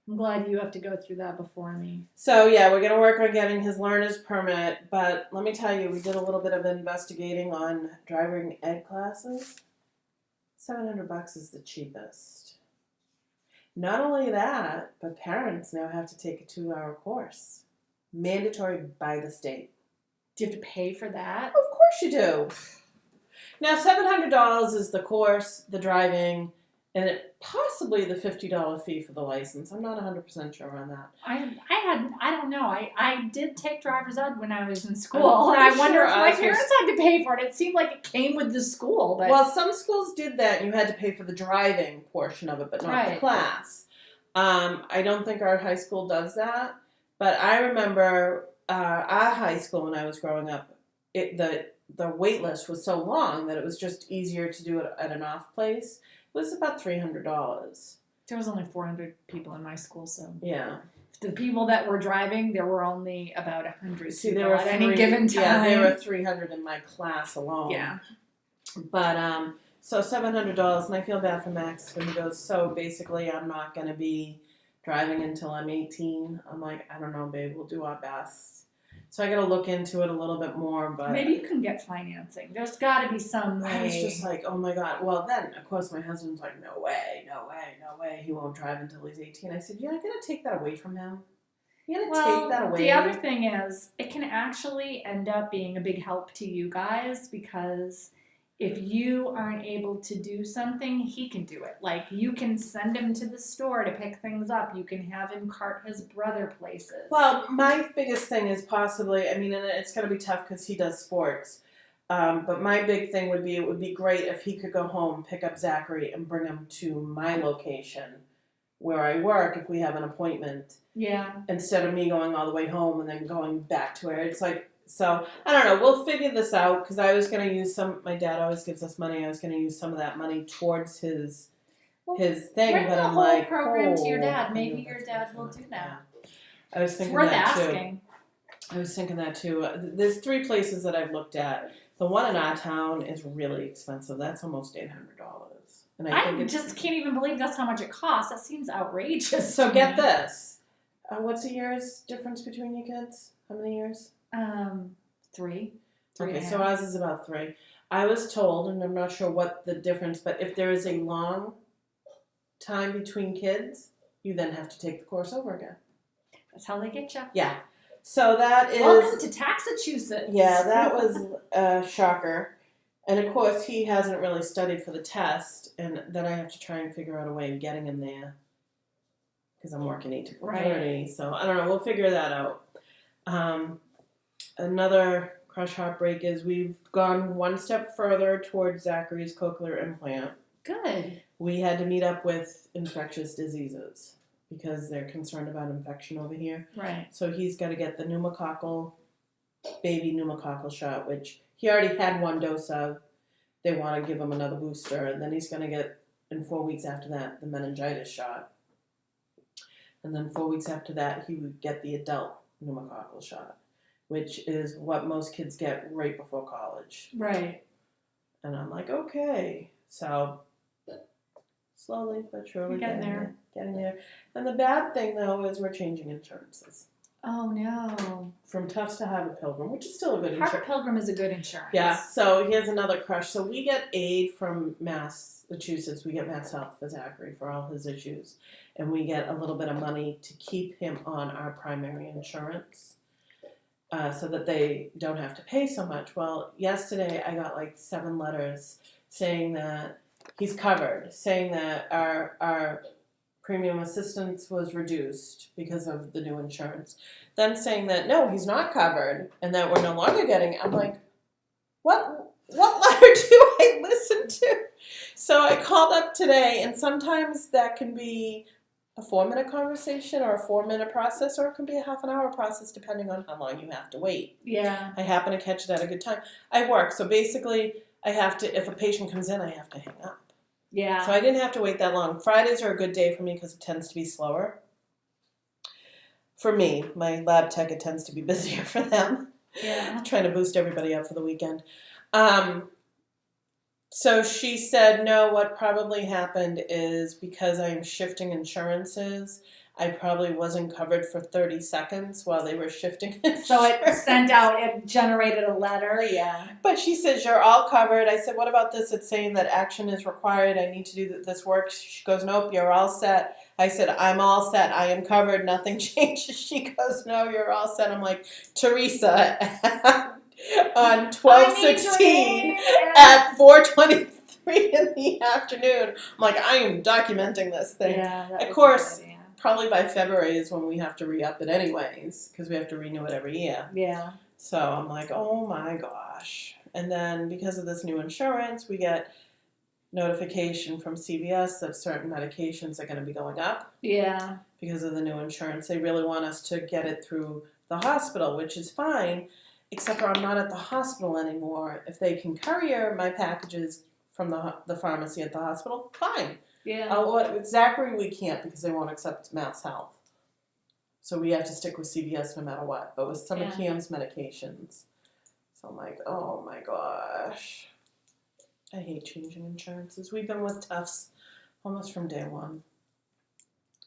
I'm glad you have to go through that before me. So yeah, we're going to work on getting his learner's permit, but let me tell you, we did a little bit of investigating on driving ed classes. $700 is the cheapest. Not only that, but parents now have to take a 2-hour course. Mandatory by the state. Do you have to pay for that? Of course you do. Now, $700 is the course, the driving, and possibly the $50 fee for the license. I'm not 100% sure on that. I don't know. I did take driver's ed when I was in school, and I wonder if my parents had to pay for it. It seemed like it came with the school. But well, some schools did that, and you had to pay for the driving portion of it, but not the class. I don't think our high school does that, but I remember our high school when I was growing up, the wait list was so long that it was just easier to do it at an off place. It was about $300. There was only 400 people in my school, so yeah. The people that were driving, there were only about 100 people there were at any given time. Yeah, there were 300 in my class alone. Yeah. But, so $700, and I feel bad for Max when he goes, so basically I'm not going to be driving until I'm 18. I'm like, I don't know, babe, we'll do our best. So I got to look into it a little bit more, but... Maybe you can get financing. There's got to be some way. I was just like, oh my God. Well, then, of course, my husband's like, no way. He won't drive until he's 18. I said, you're not going to take that away from him? You're going to take that away? The other thing is, it can actually end up being a big help to you guys because if you aren't able to do something, he can do it. Like, you can send him to the store to pick things up. You can have him cart his brother places. Well, my biggest thing is possibly, I mean, and it's going to be tough because he does sports. But my big thing would be, it would be great if he could go home, pick up Zachary, and bring him to my location where I work if we have an appointment. Yeah. Instead of me going all the way home and then going back to where it's like, so, I don't know, we'll figure this out because I was going to use my dad always gives us money, I was going to use some of that money towards his thing, bring but the I'm whole like, program to your dad. Maybe your dad will do that. Yeah. I was thinking worth that asking. too. I was thinking that too. There's 3 places that I've looked at. The one in our town is really expensive. That's almost $800. And I just can't even believe that's how much it costs. That seems outrageous. So get this. What's a year's difference between you kids? How many years? 3. Okay, so ours is about 3. I was told, and I'm not sure what the difference, but if there is a long time between kids, you then have to take the course over again. That's how they get you. Yeah. So that is... Welcome to Taxachusetts. Yeah, that was a shocker. And of course, he hasn't really studied for the test, and then I have to try and figure out a way of getting him there. Because I'm working 8 to 4:30, right. So I don't know, we'll figure that out. Another crush heartbreak is we've gone one step further towards Zachary's cochlear implant. Good. We had to meet up with infectious diseases because they're concerned about infection over here. Right. So he's got to get the baby pneumococcal shot, which he already had 1 dose of. They want to give him another booster, and then he's going to get, in 4 weeks after that, the meningitis shot. And then 4 weeks after that, he would get the adult pneumococcal shot, which is what most kids get right before college. Right. And I'm like, okay. So, slowly but surely getting there. And the bad thing, though, is we're changing insurances. Oh, no. From Tufts to Harvard Pilgrim, which is still a good insurance. Harvard Pilgrim is a good insurance. Yeah, so here's another crush. So we get aid from Massachusetts. We get Mass Health for Zachary for all his issues. And we get a little bit of money to keep him on our primary insurance so that they don't have to pay so much. Well, yesterday I got like 7 letters saying that he's covered, saying that our premium assistance was reduced because of the new insurance, then saying that no, he's not covered and that we're no longer getting. I'm like, what letter do I listen to? So I called up today, and sometimes that can be a 4-minute conversation or a 4-minute process, or it can be a half an hour process depending on how long you have to wait. Yeah. I happen to catch it at a good time. I work, so basically I have to, if a patient comes in, I have to hang up. Yeah. So I didn't have to wait that long. Fridays are a good day for me because it tends to be slower. For me, my lab tech, it tends to be busier for them. Yeah. Trying to boost everybody up for the weekend. So she said, no, what probably happened is because I'm shifting insurances, I probably wasn't covered for 30 seconds while they were shifting insurance. So it generated a letter, yeah. But she says, you're all covered. I said, what about this? It's saying that action is required. I need to do this work. She goes, nope, you're all set. I said, I'm all set. I am covered. Nothing changes. She goes, no, you're all set. I'm like, Teresa, on 12/16 at 4:23 in the afternoon. I'm like, I am documenting this thing. Yeah, of course, probably by February is when we have to re-up it anyways, because we have to renew it every year. Yeah. So I'm like, oh my gosh. And then because of this new insurance, we get notification from CVS that certain medications are going to be going up. Yeah. Because of the new insurance. They really want us to get it through the hospital, which is fine, except for I'm not at the hospital anymore. If they can courier my packages from the pharmacy at the hospital, fine. Yeah. With Zachary, we can't because they won't accept Mass Health. So we have to stick with CVS no matter what. But with some of Cam's medications. So I'm like, oh my gosh. I hate changing insurances. We've been with Tufts almost from day one.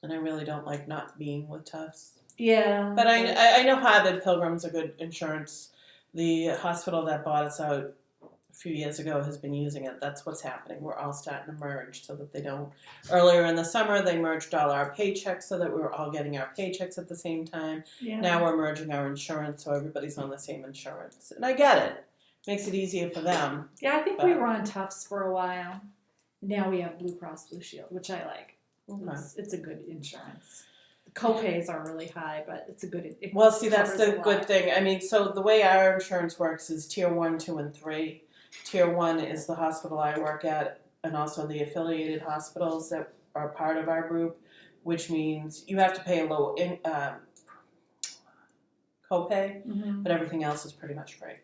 And I really don't like not being with Tufts. Yeah. But I know Harvard Pilgrim's a good insurance. The hospital that bought us out a few years ago has been using it. That's what's happening. We're all starting to merge so that they don't. Earlier in the summer, they merged all our paychecks so that we were all getting our paychecks at the same time. Yeah. Now we're merging our insurance so everybody's on the same insurance. And I get it. Makes it easier for them. Yeah, I think we were on Tufts for a while. Now we have Blue Cross Blue Shield, which I like. Okay. It's a good insurance. The co-pays are really high, but it's a good. Well, see, that's the good thing. I mean, so the way our insurance works is Tier 1, 2, and 3. Tier 1 is the hospital I work at, and also the affiliated hospitals that are part of our group, which means you have to pay a low copay, but everything else is pretty much free.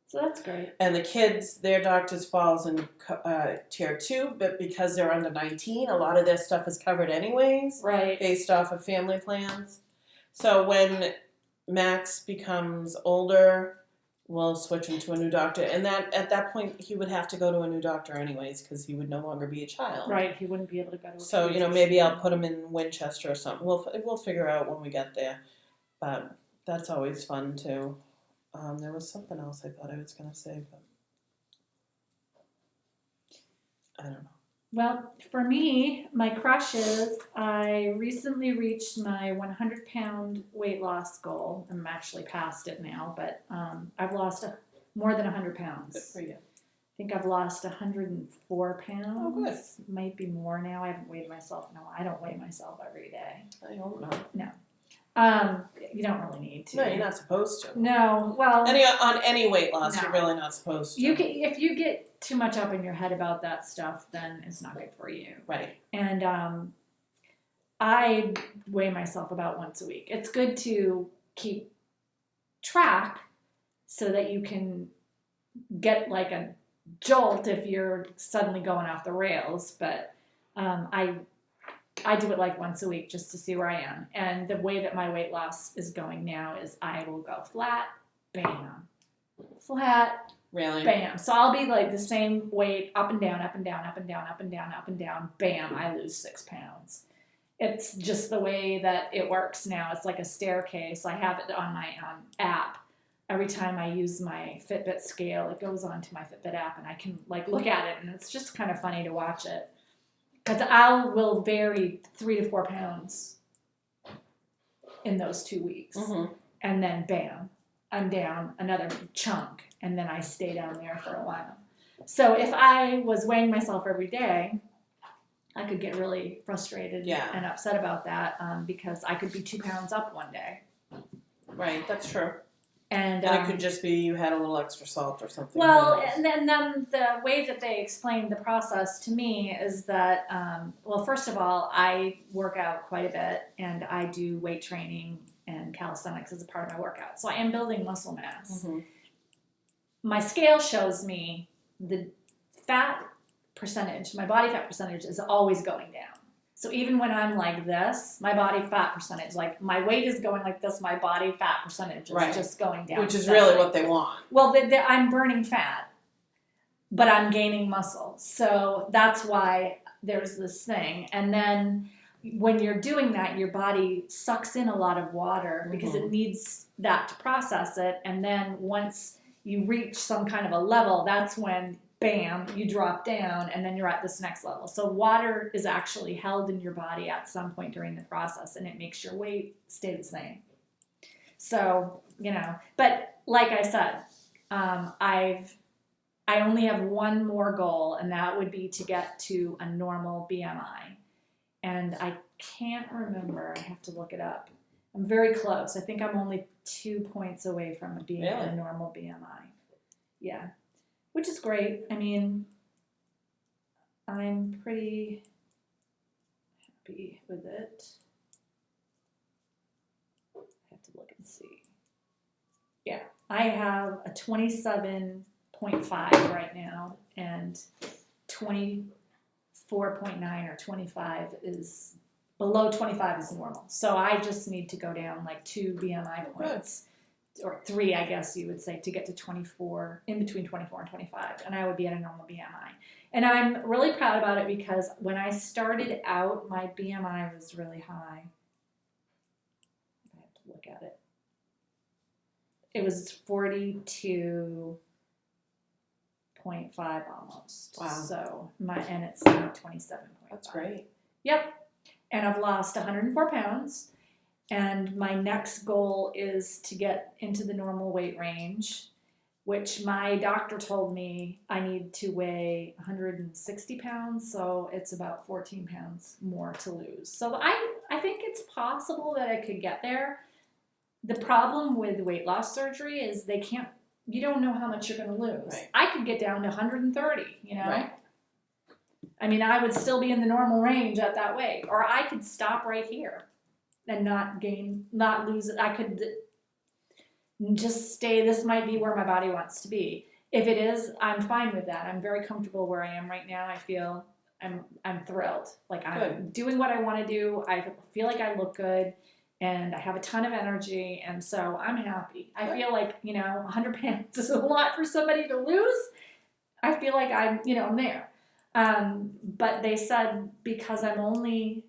So that's great. And the kids, their doctors falls in Tier 2, but because they're under 19, a lot of their stuff is covered anyways, right? Based off of family plans. So when Max becomes older, we'll switch him to a new doctor. And that at that point, he would have to go to a new doctor anyways because he would no longer be a child. Right, he wouldn't be able to go to a So, maybe I'll put him in Winchester or something. We'll figure out when we get there. But that's always fun, too. There was something else I thought I was going to say, but I don't know. Well, for me, my crush is I recently reached my 100-pound weight loss goal. I'm actually past it now, but I've lost more than 100 pounds. Good for you. I think I've lost 104 pounds. Oh, good. Might be more now. I haven't weighed myself. No, I don't weigh myself every day. I hope not. No. You don't really need to. No, you're not supposed to. No, well, on any weight loss, no. You're really not supposed to. If you get too much up in your head about that stuff, then it's not good for you. Right. And I weigh myself about once a week. It's good to keep track so that you can get like a jolt if you're suddenly going off the rails. But I do it like once a week just to see where I am. And the way that my weight loss is going now is I will go flat, bam, flat, really, bam. So I'll be like the same weight, up and down, up and down, up and down, up and down, up and down, bam, I lose 6 pounds. It's just the way that it works now. It's like a staircase. I have it on my app. Every time I use my Fitbit scale, it goes onto my Fitbit app and I can like look at it, and it's just kind of funny to watch it. Because I will vary 3 to 4 pounds in those 2 weeks. Mm-hmm. And then, bam, I'm down another chunk. And then I stay down there for a while. So if I was weighing myself every day, I could get really frustrated and upset about that because I could be 2 pounds up one day. Right, that's true. And it could just be you had a little extra salt or something. Well, and then the way that they explained the process to me is that, well, first of all, I work out quite a bit, and I do weight training and calisthenics as a part of my workout. So I am building muscle mass. Mm-hmm. My scale shows me the fat percentage, my body fat percentage is always going down. So even when I'm like this, my body fat percentage, like my weight is going like this, my body fat percentage is just going down. Which is really what they want. Well, I'm burning fat, but I'm gaining muscle. So that's why there's this thing. And then when you're doing that, your body sucks in a lot of water because it needs that to process it. And then once you reach some kind of a level, that's when bam, you drop down, and then you're at this next level. So water is actually held in your body at some point during the process, and it makes your weight stay the same. So, but like I said, I only have one more goal, and that would be to get to a normal BMI. And I can't remember. I have to look it up. I'm very close. I think I'm only 2 points away from being a normal BMI. Yeah. Which is great. I mean, I'm pretty happy with it. I have to look and see. Yeah, I have a 27.5 right now, and 24.9 or 25 is below 25 is normal. So I just need to go down like 2 BMI points. Or 3, I guess you would say, to get to 24, in between 24 and 25, and I would be at a normal BMI. And I'm really proud about it because when I started out, my BMI was really high. I have to look at it. It was 42.5 almost. Wow. So and it's now 27.5. That's great. Yep. And I've lost 104 pounds. And my next goal is to get into the normal weight range, which my doctor told me I need to weigh 160 pounds, so it's about 14 pounds more to lose. So I think it's possible that I could get there. The problem with weight loss surgery is you don't know how much you're going to lose. Right. I could get down to 130, Right. I mean, I would still be in the normal range at that weight, or I could stop right here. And not lose it. I could just stay. This might be where my body wants to be. If it is, I'm fine with that. I'm very comfortable where I am right now. I feel I'm thrilled. Like I'm doing what I want to do. I feel like I look good, and I have a ton of energy, and so I'm happy. I feel like 100 pounds is a lot for somebody to lose. I feel like I'm there. But they said because I'm only,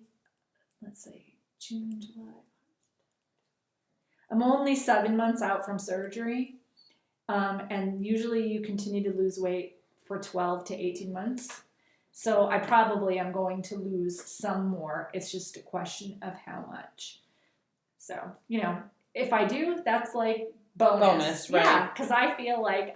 let's see. June, July. I'm only 7 months out from surgery, and usually you continue to lose weight for 12 to 18 months. So I probably am going to lose some more. It's just a question of how much. So, if I do, that's like bonus, right? Yeah, because I feel like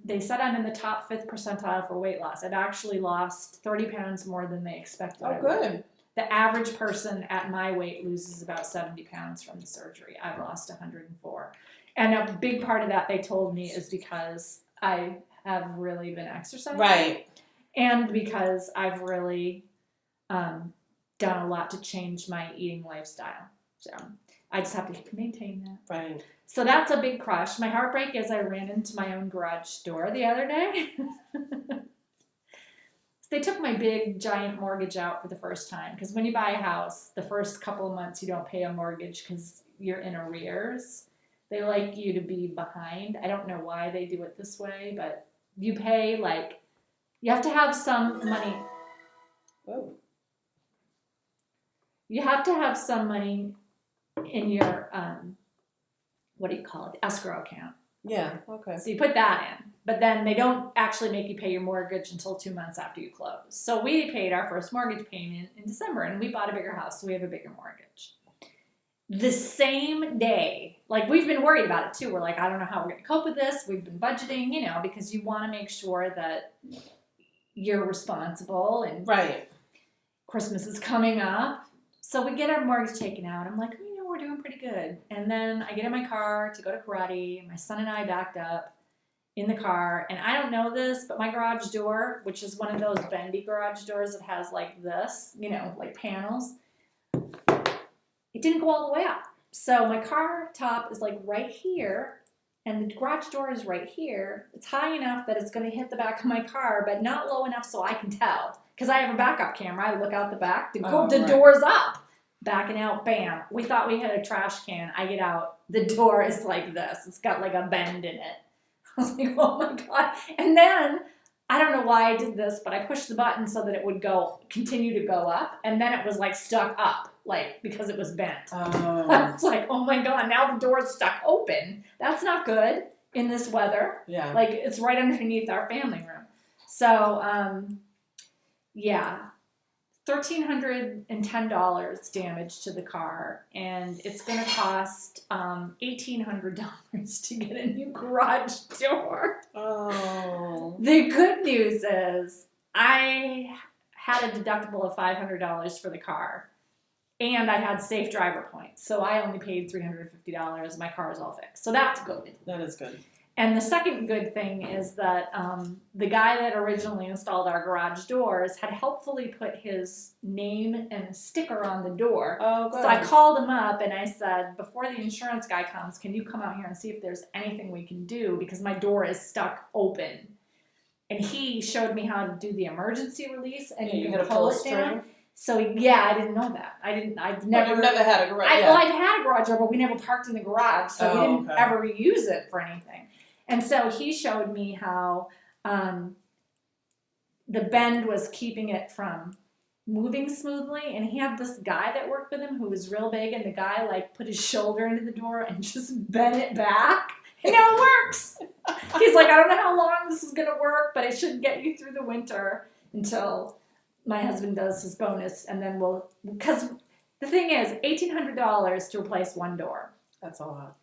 they said I'm in the top 5th percentile for weight loss. I've actually lost 30 pounds more than they expected. Oh, good. The average person at my weight loses about 70 pounds from the surgery. I've lost 104. And a big part of that, they told me, is because I have really been exercising. Right. And because I've really done a lot to change my eating lifestyle. So I just have to maintain that. Right. So that's a big crush. My heartbreak is I ran into my own garage door the other day. They took my big, giant mortgage out for the first time. Because when you buy a house, the first couple of months you don't pay a mortgage because you're in arrears. They like you to be behind. I don't know why they do it this way, but you pay you have to have some money. Whoa. You have to have some money in your, escrow account. Yeah, okay. So you put that in. But then they don't actually make you pay your mortgage until 2 months after you close. So we paid our first mortgage payment in December, and we bought a bigger house, so we have a bigger mortgage. the same day. Like, we've been worried about it too. We're like, I don't know how we're going to cope with this. We've been budgeting, you know, because you want to make sure that you're responsible, and Right. Christmas is coming up. So we get our mortgage taken out. I'm like, you know, we're doing pretty good. And then I get in my car to go to karate. My son and I backed up in the car. And I don't know this, but my garage door, which is one of those bendy garage doors that has like this, you know, like panels, it didn't go all the way up. So my car top is like right here, and the garage door is right here. It's high enough that it's going to hit the back of my car, but not low enough so I can tell. Because I have a backup camera. I look out the back. The door's up. Backing out, bam. We thought we had a trash can. I get out. The door is like this. It's got like a bend in it. I was like, oh my God. And then, I don't know why I did this, but I pushed the button so that it would continue to go up. And then it was like stuck up, like, because it was bent. Oh. I was like, oh my God, now the door's stuck open. That's not good in this weather. Yeah. Like, it's right underneath our family room. So, yeah, $1,310 damage to the car, and it's going to cost $1,800 to get a new garage door. Oh. The good news is I had a deductible of $500 for the car, and I had safe driver points, so I only paid $350. My car is all fixed, so that's good. That is good. And the second good thing is that the guy that originally installed our garage doors had helpfully put his name and a sticker on the door. Oh, good. So I called him up and I said, before the insurance guy comes, can you come out here and see if there's anything we can do, because my door is stuck open. And he showed me how to do the emergency release, and you can pull it down. So yeah, I didn't know that. I've never. You've never had a garage. Well, I've had a garage door, but we never parked in the garage, so we didn't ever use it for anything. And so he showed me how the bend was keeping it from moving smoothly. And he had this guy that worked with him who was real big, and the guy like put his shoulder into the door and just bent it back. And now it works. He's like, I don't know how long this is going to work, but it should get you through the winter until my husband does his bonus. And then because the thing is, $1,800 to replace one door. That's a lot.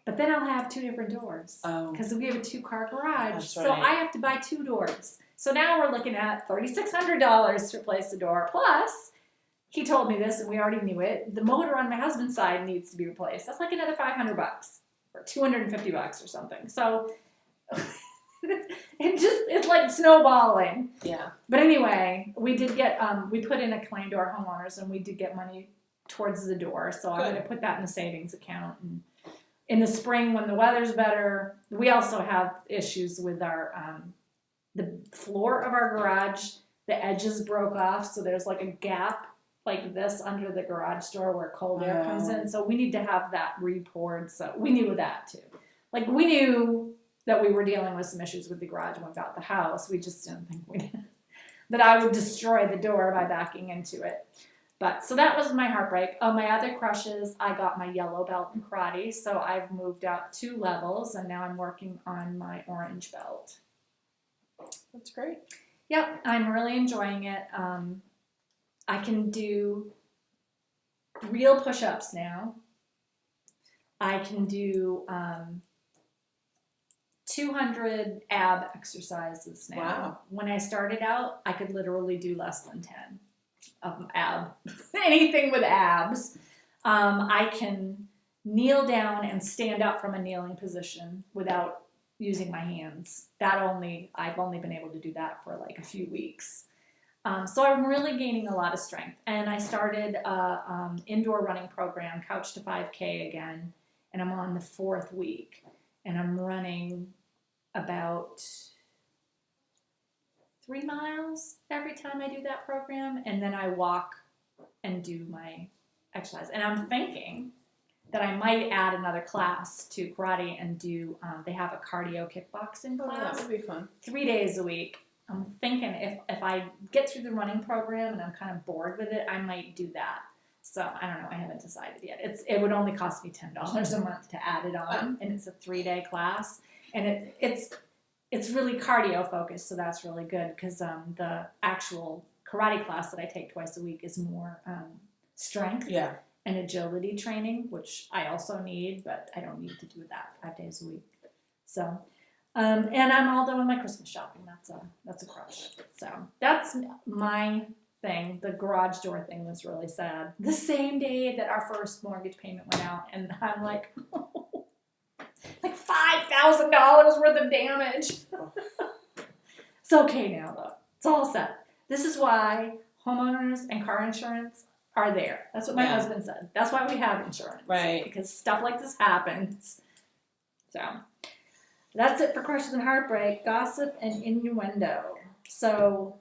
But then I'll have two different doors because we have a 2-car garage. That's so right. I have to buy 2 doors. So now we're looking at $3,600 to replace the door. Plus, he told me this and we already knew it, the motor on my husband's side needs to be replaced. That's like another $500 or $250 or something. So it's like snowballing. Yeah. But anyway, we did get, we put in a claim to our homeowners, and we did get money towards the door. So I'm going to put that in the savings account. And in the spring, when the weather's better, we also have issues with our the floor of our garage. The edges broke off, so there's like a gap like this under the garage door where cold air comes in. So we need to have that re-poured. So we knew that too. Like, we knew that we were dealing with some issues with the garage when we got the house. We just didn't think that I would destroy the door by backing into it. But so that was my heartbreak. My other crushes, I got my yellow belt in karate, so I've moved up 2 levels, and now I'm working on my orange belt. That's great. Yep, I'm really enjoying it. I can do real push-ups now. I can do 200 ab exercises now. Wow. When I started out, I could literally do less than 10 of anything with abs. I can kneel down and stand up from a kneeling position without using my hands. I've only been able to do that for like a few weeks. So I'm really gaining a lot of strength. And I started a indoor running program, Couch to 5K again, and I'm on the 4th week. And I'm running about 3 miles every time I do that program, and then I walk and do my exercise. And I'm thinking that I might add another class to karate and do, they have a cardio kickboxing class. That would be fun. 3 days a week. I'm thinking if I get through the running program and I'm kind of bored with it, I might do that. So I don't know. I haven't decided yet. It would only cost me $10 a month to add it on, and it's a 3-day class, and it's really cardio focused, so that's really good because the actual karate class that I take twice a week is more strength. Yeah. an agility training, which I also need, but I don't need to do that 5 days a week. So, and I'm all done with my Christmas shopping. That's a crush. So that's my thing. The garage door thing was really sad. The same day that our first mortgage payment went out, and I'm like, like $5,000 worth of damage. It's okay now, though. It's all set. This is why homeowners and car insurance are there. That's what my husband said. That's why we have insurance. Right. Because stuff like this happens. So that's it for crushes and heartbreak, gossip, and innuendo. So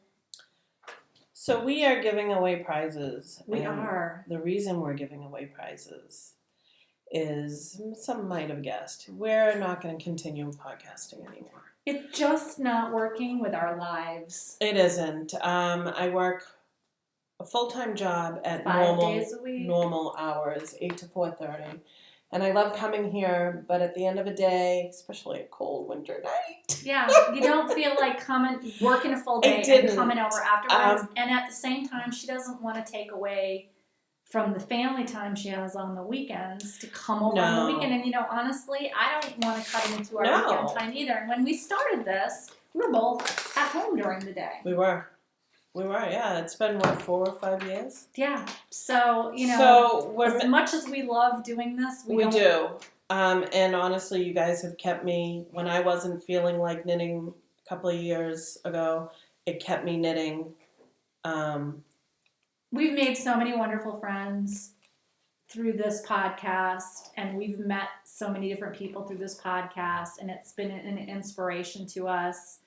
we are giving away prizes. We are. The reason we're giving away prizes is, some might have guessed, we're not going to continue podcasting anymore. It's just not working with our lives. It isn't. I work a full-time job at 5 days a week. normal hours, 8 to 4:30. And I love coming here, but at the end of the day, especially a cold winter night. Yeah, you don't feel like working a full day and coming over afterwards. And at the same time, she doesn't want to take away from the family time she has on the weekends to come over on the weekend. And, honestly, I don't want to cut into our weekend time either. And when we started this, we were both at home during the day. We were, yeah. It's been, 4 or 5 years? Yeah. So, as much as we love doing this, we do. And honestly, you guys have kept me, when I wasn't feeling like knitting a couple of years ago, it kept me knitting. We've made so many wonderful friends through this podcast, and we've met so many different people through this podcast, and it's been an inspiration to us.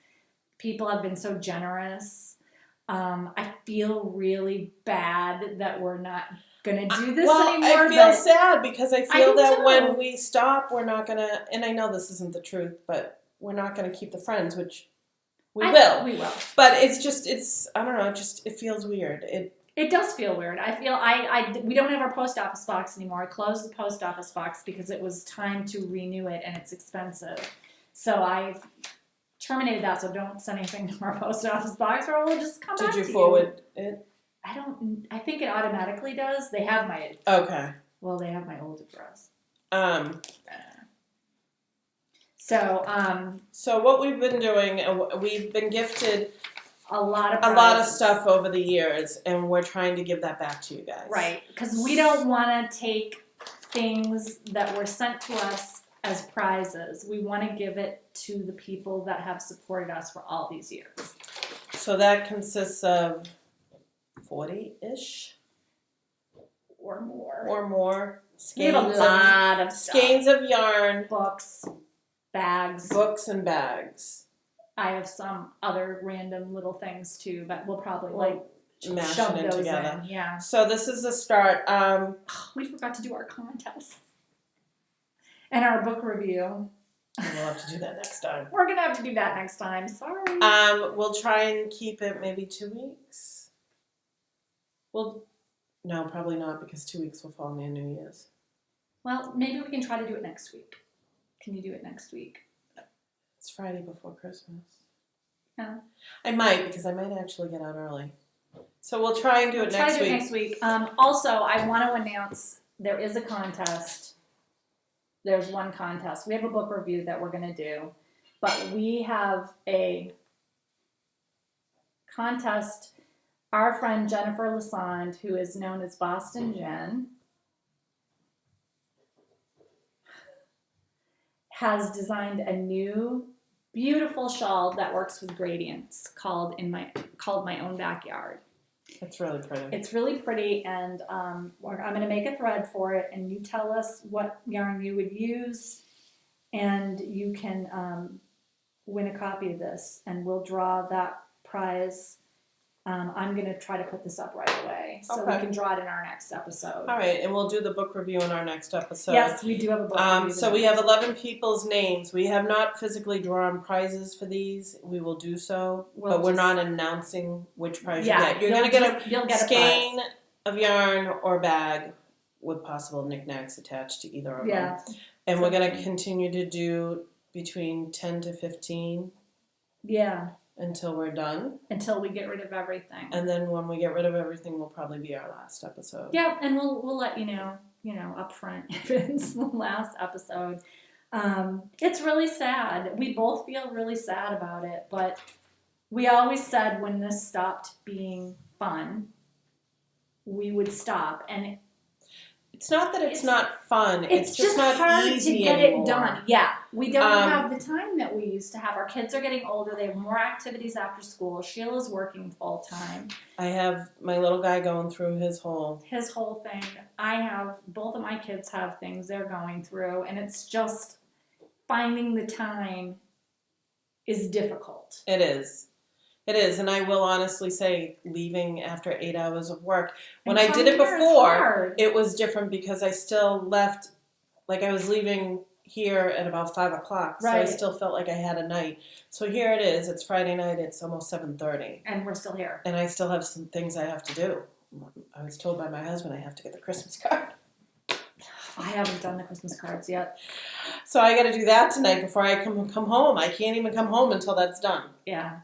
People have been so generous. I feel really bad that we're not going to do this anymore. I feel sad because I feel that when we stop, we're not going to, and I know this isn't the truth, but we're not going to keep the friends, which we will. We will. But I don't know, it feels weird. It does feel weird. I feel we don't have our post office box anymore. I closed the post office box because it was time to renew it, and it's expensive. So I've terminated that, so don't send anything to our post office box, or we'll just come back to you. Did you forward it? I think it automatically does. They have my... Okay. Well, they have my old address. So what we've been doing, we've been gifted a lot of stuff over the years, and we're trying to give that back to you guys. Right, because we don't want to take things that were sent to us as prizes. We want to give it to the people that have supported us for all these years. So that consists of 40-ish? Or more. We have a lot of stuff. Skeins of yarn. Books, bags. Books and bags. I have some other random little things too, but we'll probably shove those together. in. Yeah. So this is the start. We forgot to do our contest and our book review. We'll have to do that next time. We're gonna have to do that next time. Sorry. We'll try and keep it maybe 2 weeks. No, probably not, because 2 weeks will fall near New Year's. Well, maybe we can try to do it next week. Can you do it next week? It's Friday before Christmas. Yeah. I might, because I might actually get out early. So we'll try and do it next week. Also, I want to announce there is a contest. There's one contest. We have a book review that we're going to do, but we have a contest. Our friend Jennifer Lassand, who is known as Boston Jen, has designed a new beautiful shawl that works with gradients called My Own Backyard. It's really pretty. It's really pretty, and I'm going to make a thread for it, and you tell us what yarn you would use, and you can win a copy of this, and we'll draw that prize. I'm going to try to put this up right away, so we can draw it in our next episode. All right, and we'll do the book review in our next episode. Yes, we do have a book review. So we have 11 people's names. We have not physically drawn prizes for these. We will do so, but we're not announcing which prize you get. You're going to get a skein of yarn or bag with possible knickknacks attached to either of them. And we're going to continue to do between 10 to 15. Yeah. until we're done. Until we get rid of everything. And then when we get rid of everything, will probably be our last episode. Yeah, and we'll let you know up front if it's the last episode. It's really sad. We both feel really sad about it, but we always said when this stopped being fun, we would stop. And it's not that it's not fun. It's just not hard easy to get anymore. it done. Yeah, we don't have the time that we used to have. Our kids are getting older. They have more activities after school. Sheila's working full time. I have my little guy going through his whole thing. I have both of my kids have things they're going through, and it's just finding the time is difficult. It is. It is, and I will honestly say, leaving after 8 hours of work, when I did it before, it was different because I still left, like I was leaving here at about 5 o'clock, so I still felt like I had a night. So here it is, it's Friday night, it's almost 7:30. And we're still here. And I still have some things I have to do. I was told by my husband I have to get the Christmas card. I haven't done the Christmas cards yet. So I got to do that tonight before I come home. I can't even come home until that's done. Yeah.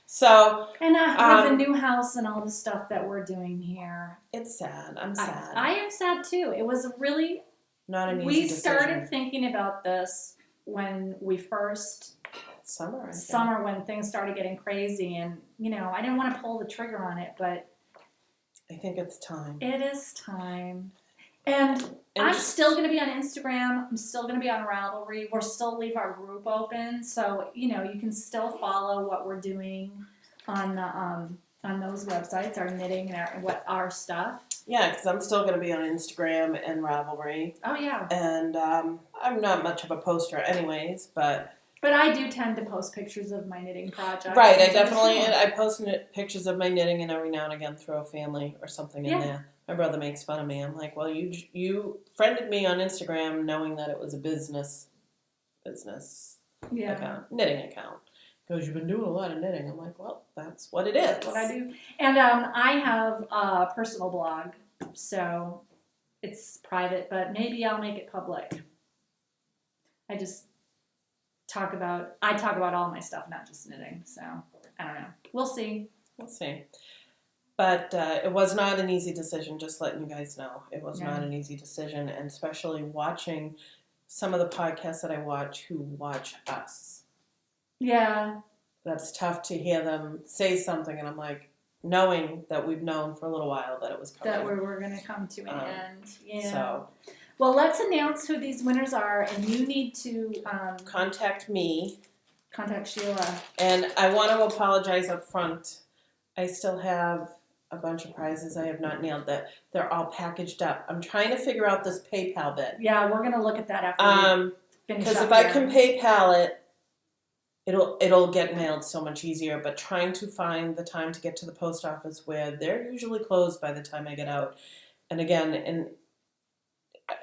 So, and with the new house and all the stuff that we're doing here. It's sad. I'm sad. I am sad too. It was really not an easy We decision. started thinking about this when we first summer when things started getting crazy, and I didn't want to pull the trigger on it, but I think it's time. It is time. And I'm still going to be on Instagram. I'm still going to be on Ravelry. We'll still leave our group open. So, you can still follow what we're doing on those websites, our knitting and our stuff. Yeah, because I'm still going to be on Instagram and Ravelry. Oh, yeah. And I'm not much of a poster anyways, but I do tend to post pictures of my knitting projects. Right, I post pictures of my knitting, and every now and again throw a family or something in there. My brother makes fun of me. I'm like, well, you friended me on Instagram knowing that it was a business account, knitting account. Because you've been doing a lot of knitting. I'm like, well, that's what it is. That's what I do. And I have a personal blog, so it's private, but maybe I'll make it public. I talk about all my stuff, not just knitting. So I don't know. We'll see. But it was not an easy decision, just letting you guys know. It was not an easy decision, and especially watching some of the podcasts that I watch who watch us. Yeah. That's tough to hear them say something, and I'm like, knowing that we've known for a little while that it was coming. That we were going to come to an end. Yeah. So, well, let's announce who these winners are, and you need to contact me. Contact Sheila. And I want to apologize up front. I still have a bunch of prizes I have not nailed that. They're all packaged up. I'm trying to figure out this PayPal bit. Yeah, we're going to look at that after we finish because if I can PayPal it, it'll get mailed so much easier. But trying to find the time to get to the post office where they're usually closed by the time I get out. And again,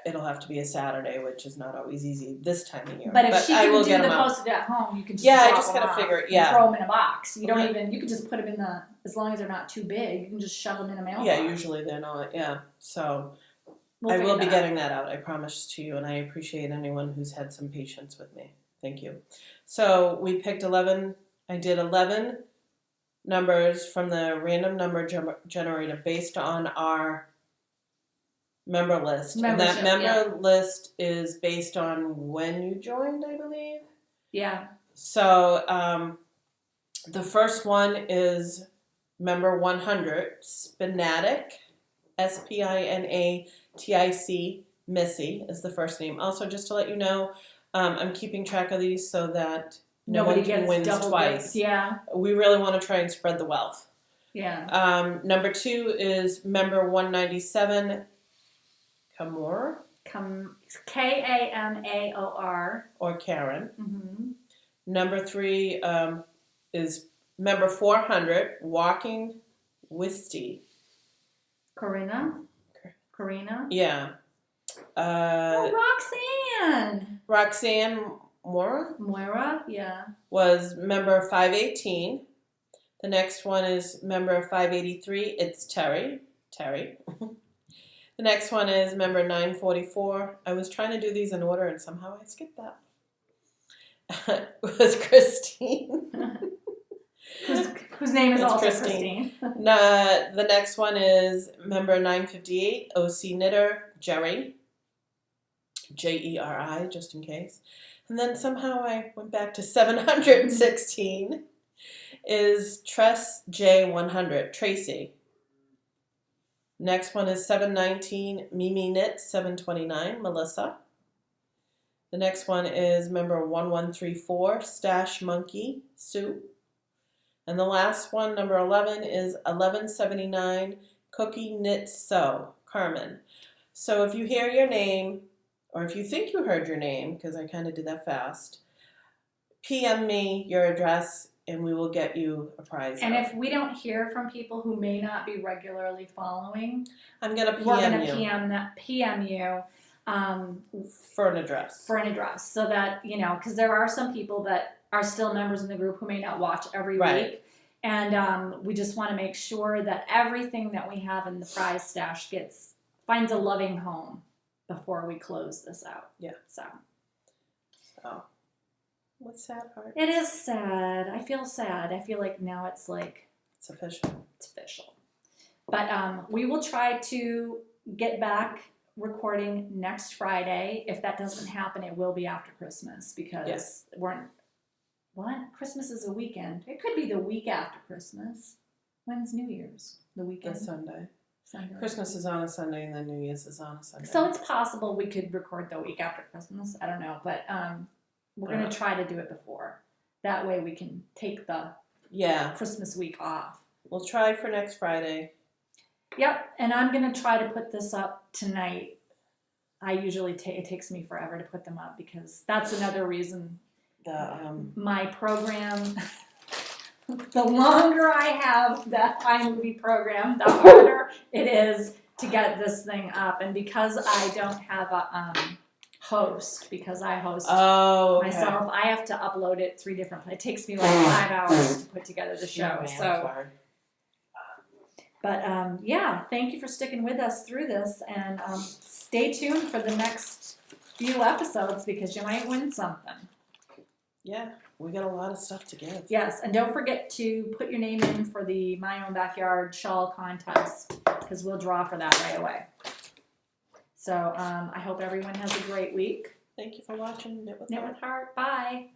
it'll have to be a Saturday, which is not always easy this time of year. But if she can do the postage at home, you can just I just gotta figure it. Yeah, throw them in a box. You don't even. You can just put them in as long as they're not too big, you can just shove them in a mailbox. Yeah, usually they're not. Yeah, so I will be getting that out. I promise to you, and I appreciate anyone who's had some patience with me. Thank you. So we picked 11. I did 11 numbers from the random number generator based on our member list. And that member list is based on when you joined, I believe. Yeah. So the first one is member 100, Spinatic, Spinatic, Missy is the first name. Also, just to let you know, I'm keeping track of these so that nobody can win twice. Yeah. We really want to try and spread the wealth. Yeah. Number 2 is member 197, Kamor. Kamaor. Or Karen. Mm-hmm. Number 3 is member 400, Walking Wisty. Karina. Yeah. Roxanne Moira, yeah. was member 518. The next one is member 583. It's Terry. The next one is member 944. I was trying to do these in order and somehow I skipped that. It was Christine. whose name is It's also Christine. Christine. The next one is member 958, OC Knitter, Jerry. Jeri, just in case. And then somehow I went back to 716 is Tress J100, Tracy. Next one is 719, Mimi Knit, 729, Melissa. The next one is member 1134, Stash Monkey, Sue. And the last one, number 11, is 1179, Cookie Knit Sew, Carmen. So if you hear your name, or if you think you heard your name, because I kind of did that fast, PM me your address and we will get you a prize. And if we don't hear from people who may not be regularly following, I'm going to we're PM going you to PM you for an address. So that, because there are some people that are still members in the group who may not watch every week. And we just want to make sure that everything that we have in the prize stash finds a loving home before we close this out. Yeah. So. What's sad part? It is sad. I feel sad. I feel like now it's official. It's official. But we will try to get back recording next Friday. If that doesn't happen, it will be after Christmas because Christmas is a weekend. It could be the week after Christmas. When's New Year's? The weekend? It's Sunday. Sunday. Christmas is on a Sunday and then New Year's is on a Sunday. So it's possible we could record the week after Christmas. I don't know, but we're going to try to do it before. That way we can take the Christmas week off. We'll try for next Friday. Yep, and I'm going to try to put this up tonight. I usually it takes me forever to put them up because that's another reason my program, the longer I have that iMovie program, the harder it is to get this thing up. And because I don't have a host, because I host myself, I have to upload it 3 different places. It takes me like 5 hours to put together the show. But thank you for sticking with us through this, and stay tuned for the next few episodes because you might win something. Yeah, we got a lot of stuff to give. Yes, and don't forget to put your name in for the My Own Backyard Shawl Contest because we'll draw for that right away. So I hope everyone has a great week. Thank you for watching Knit with Heart. Bye.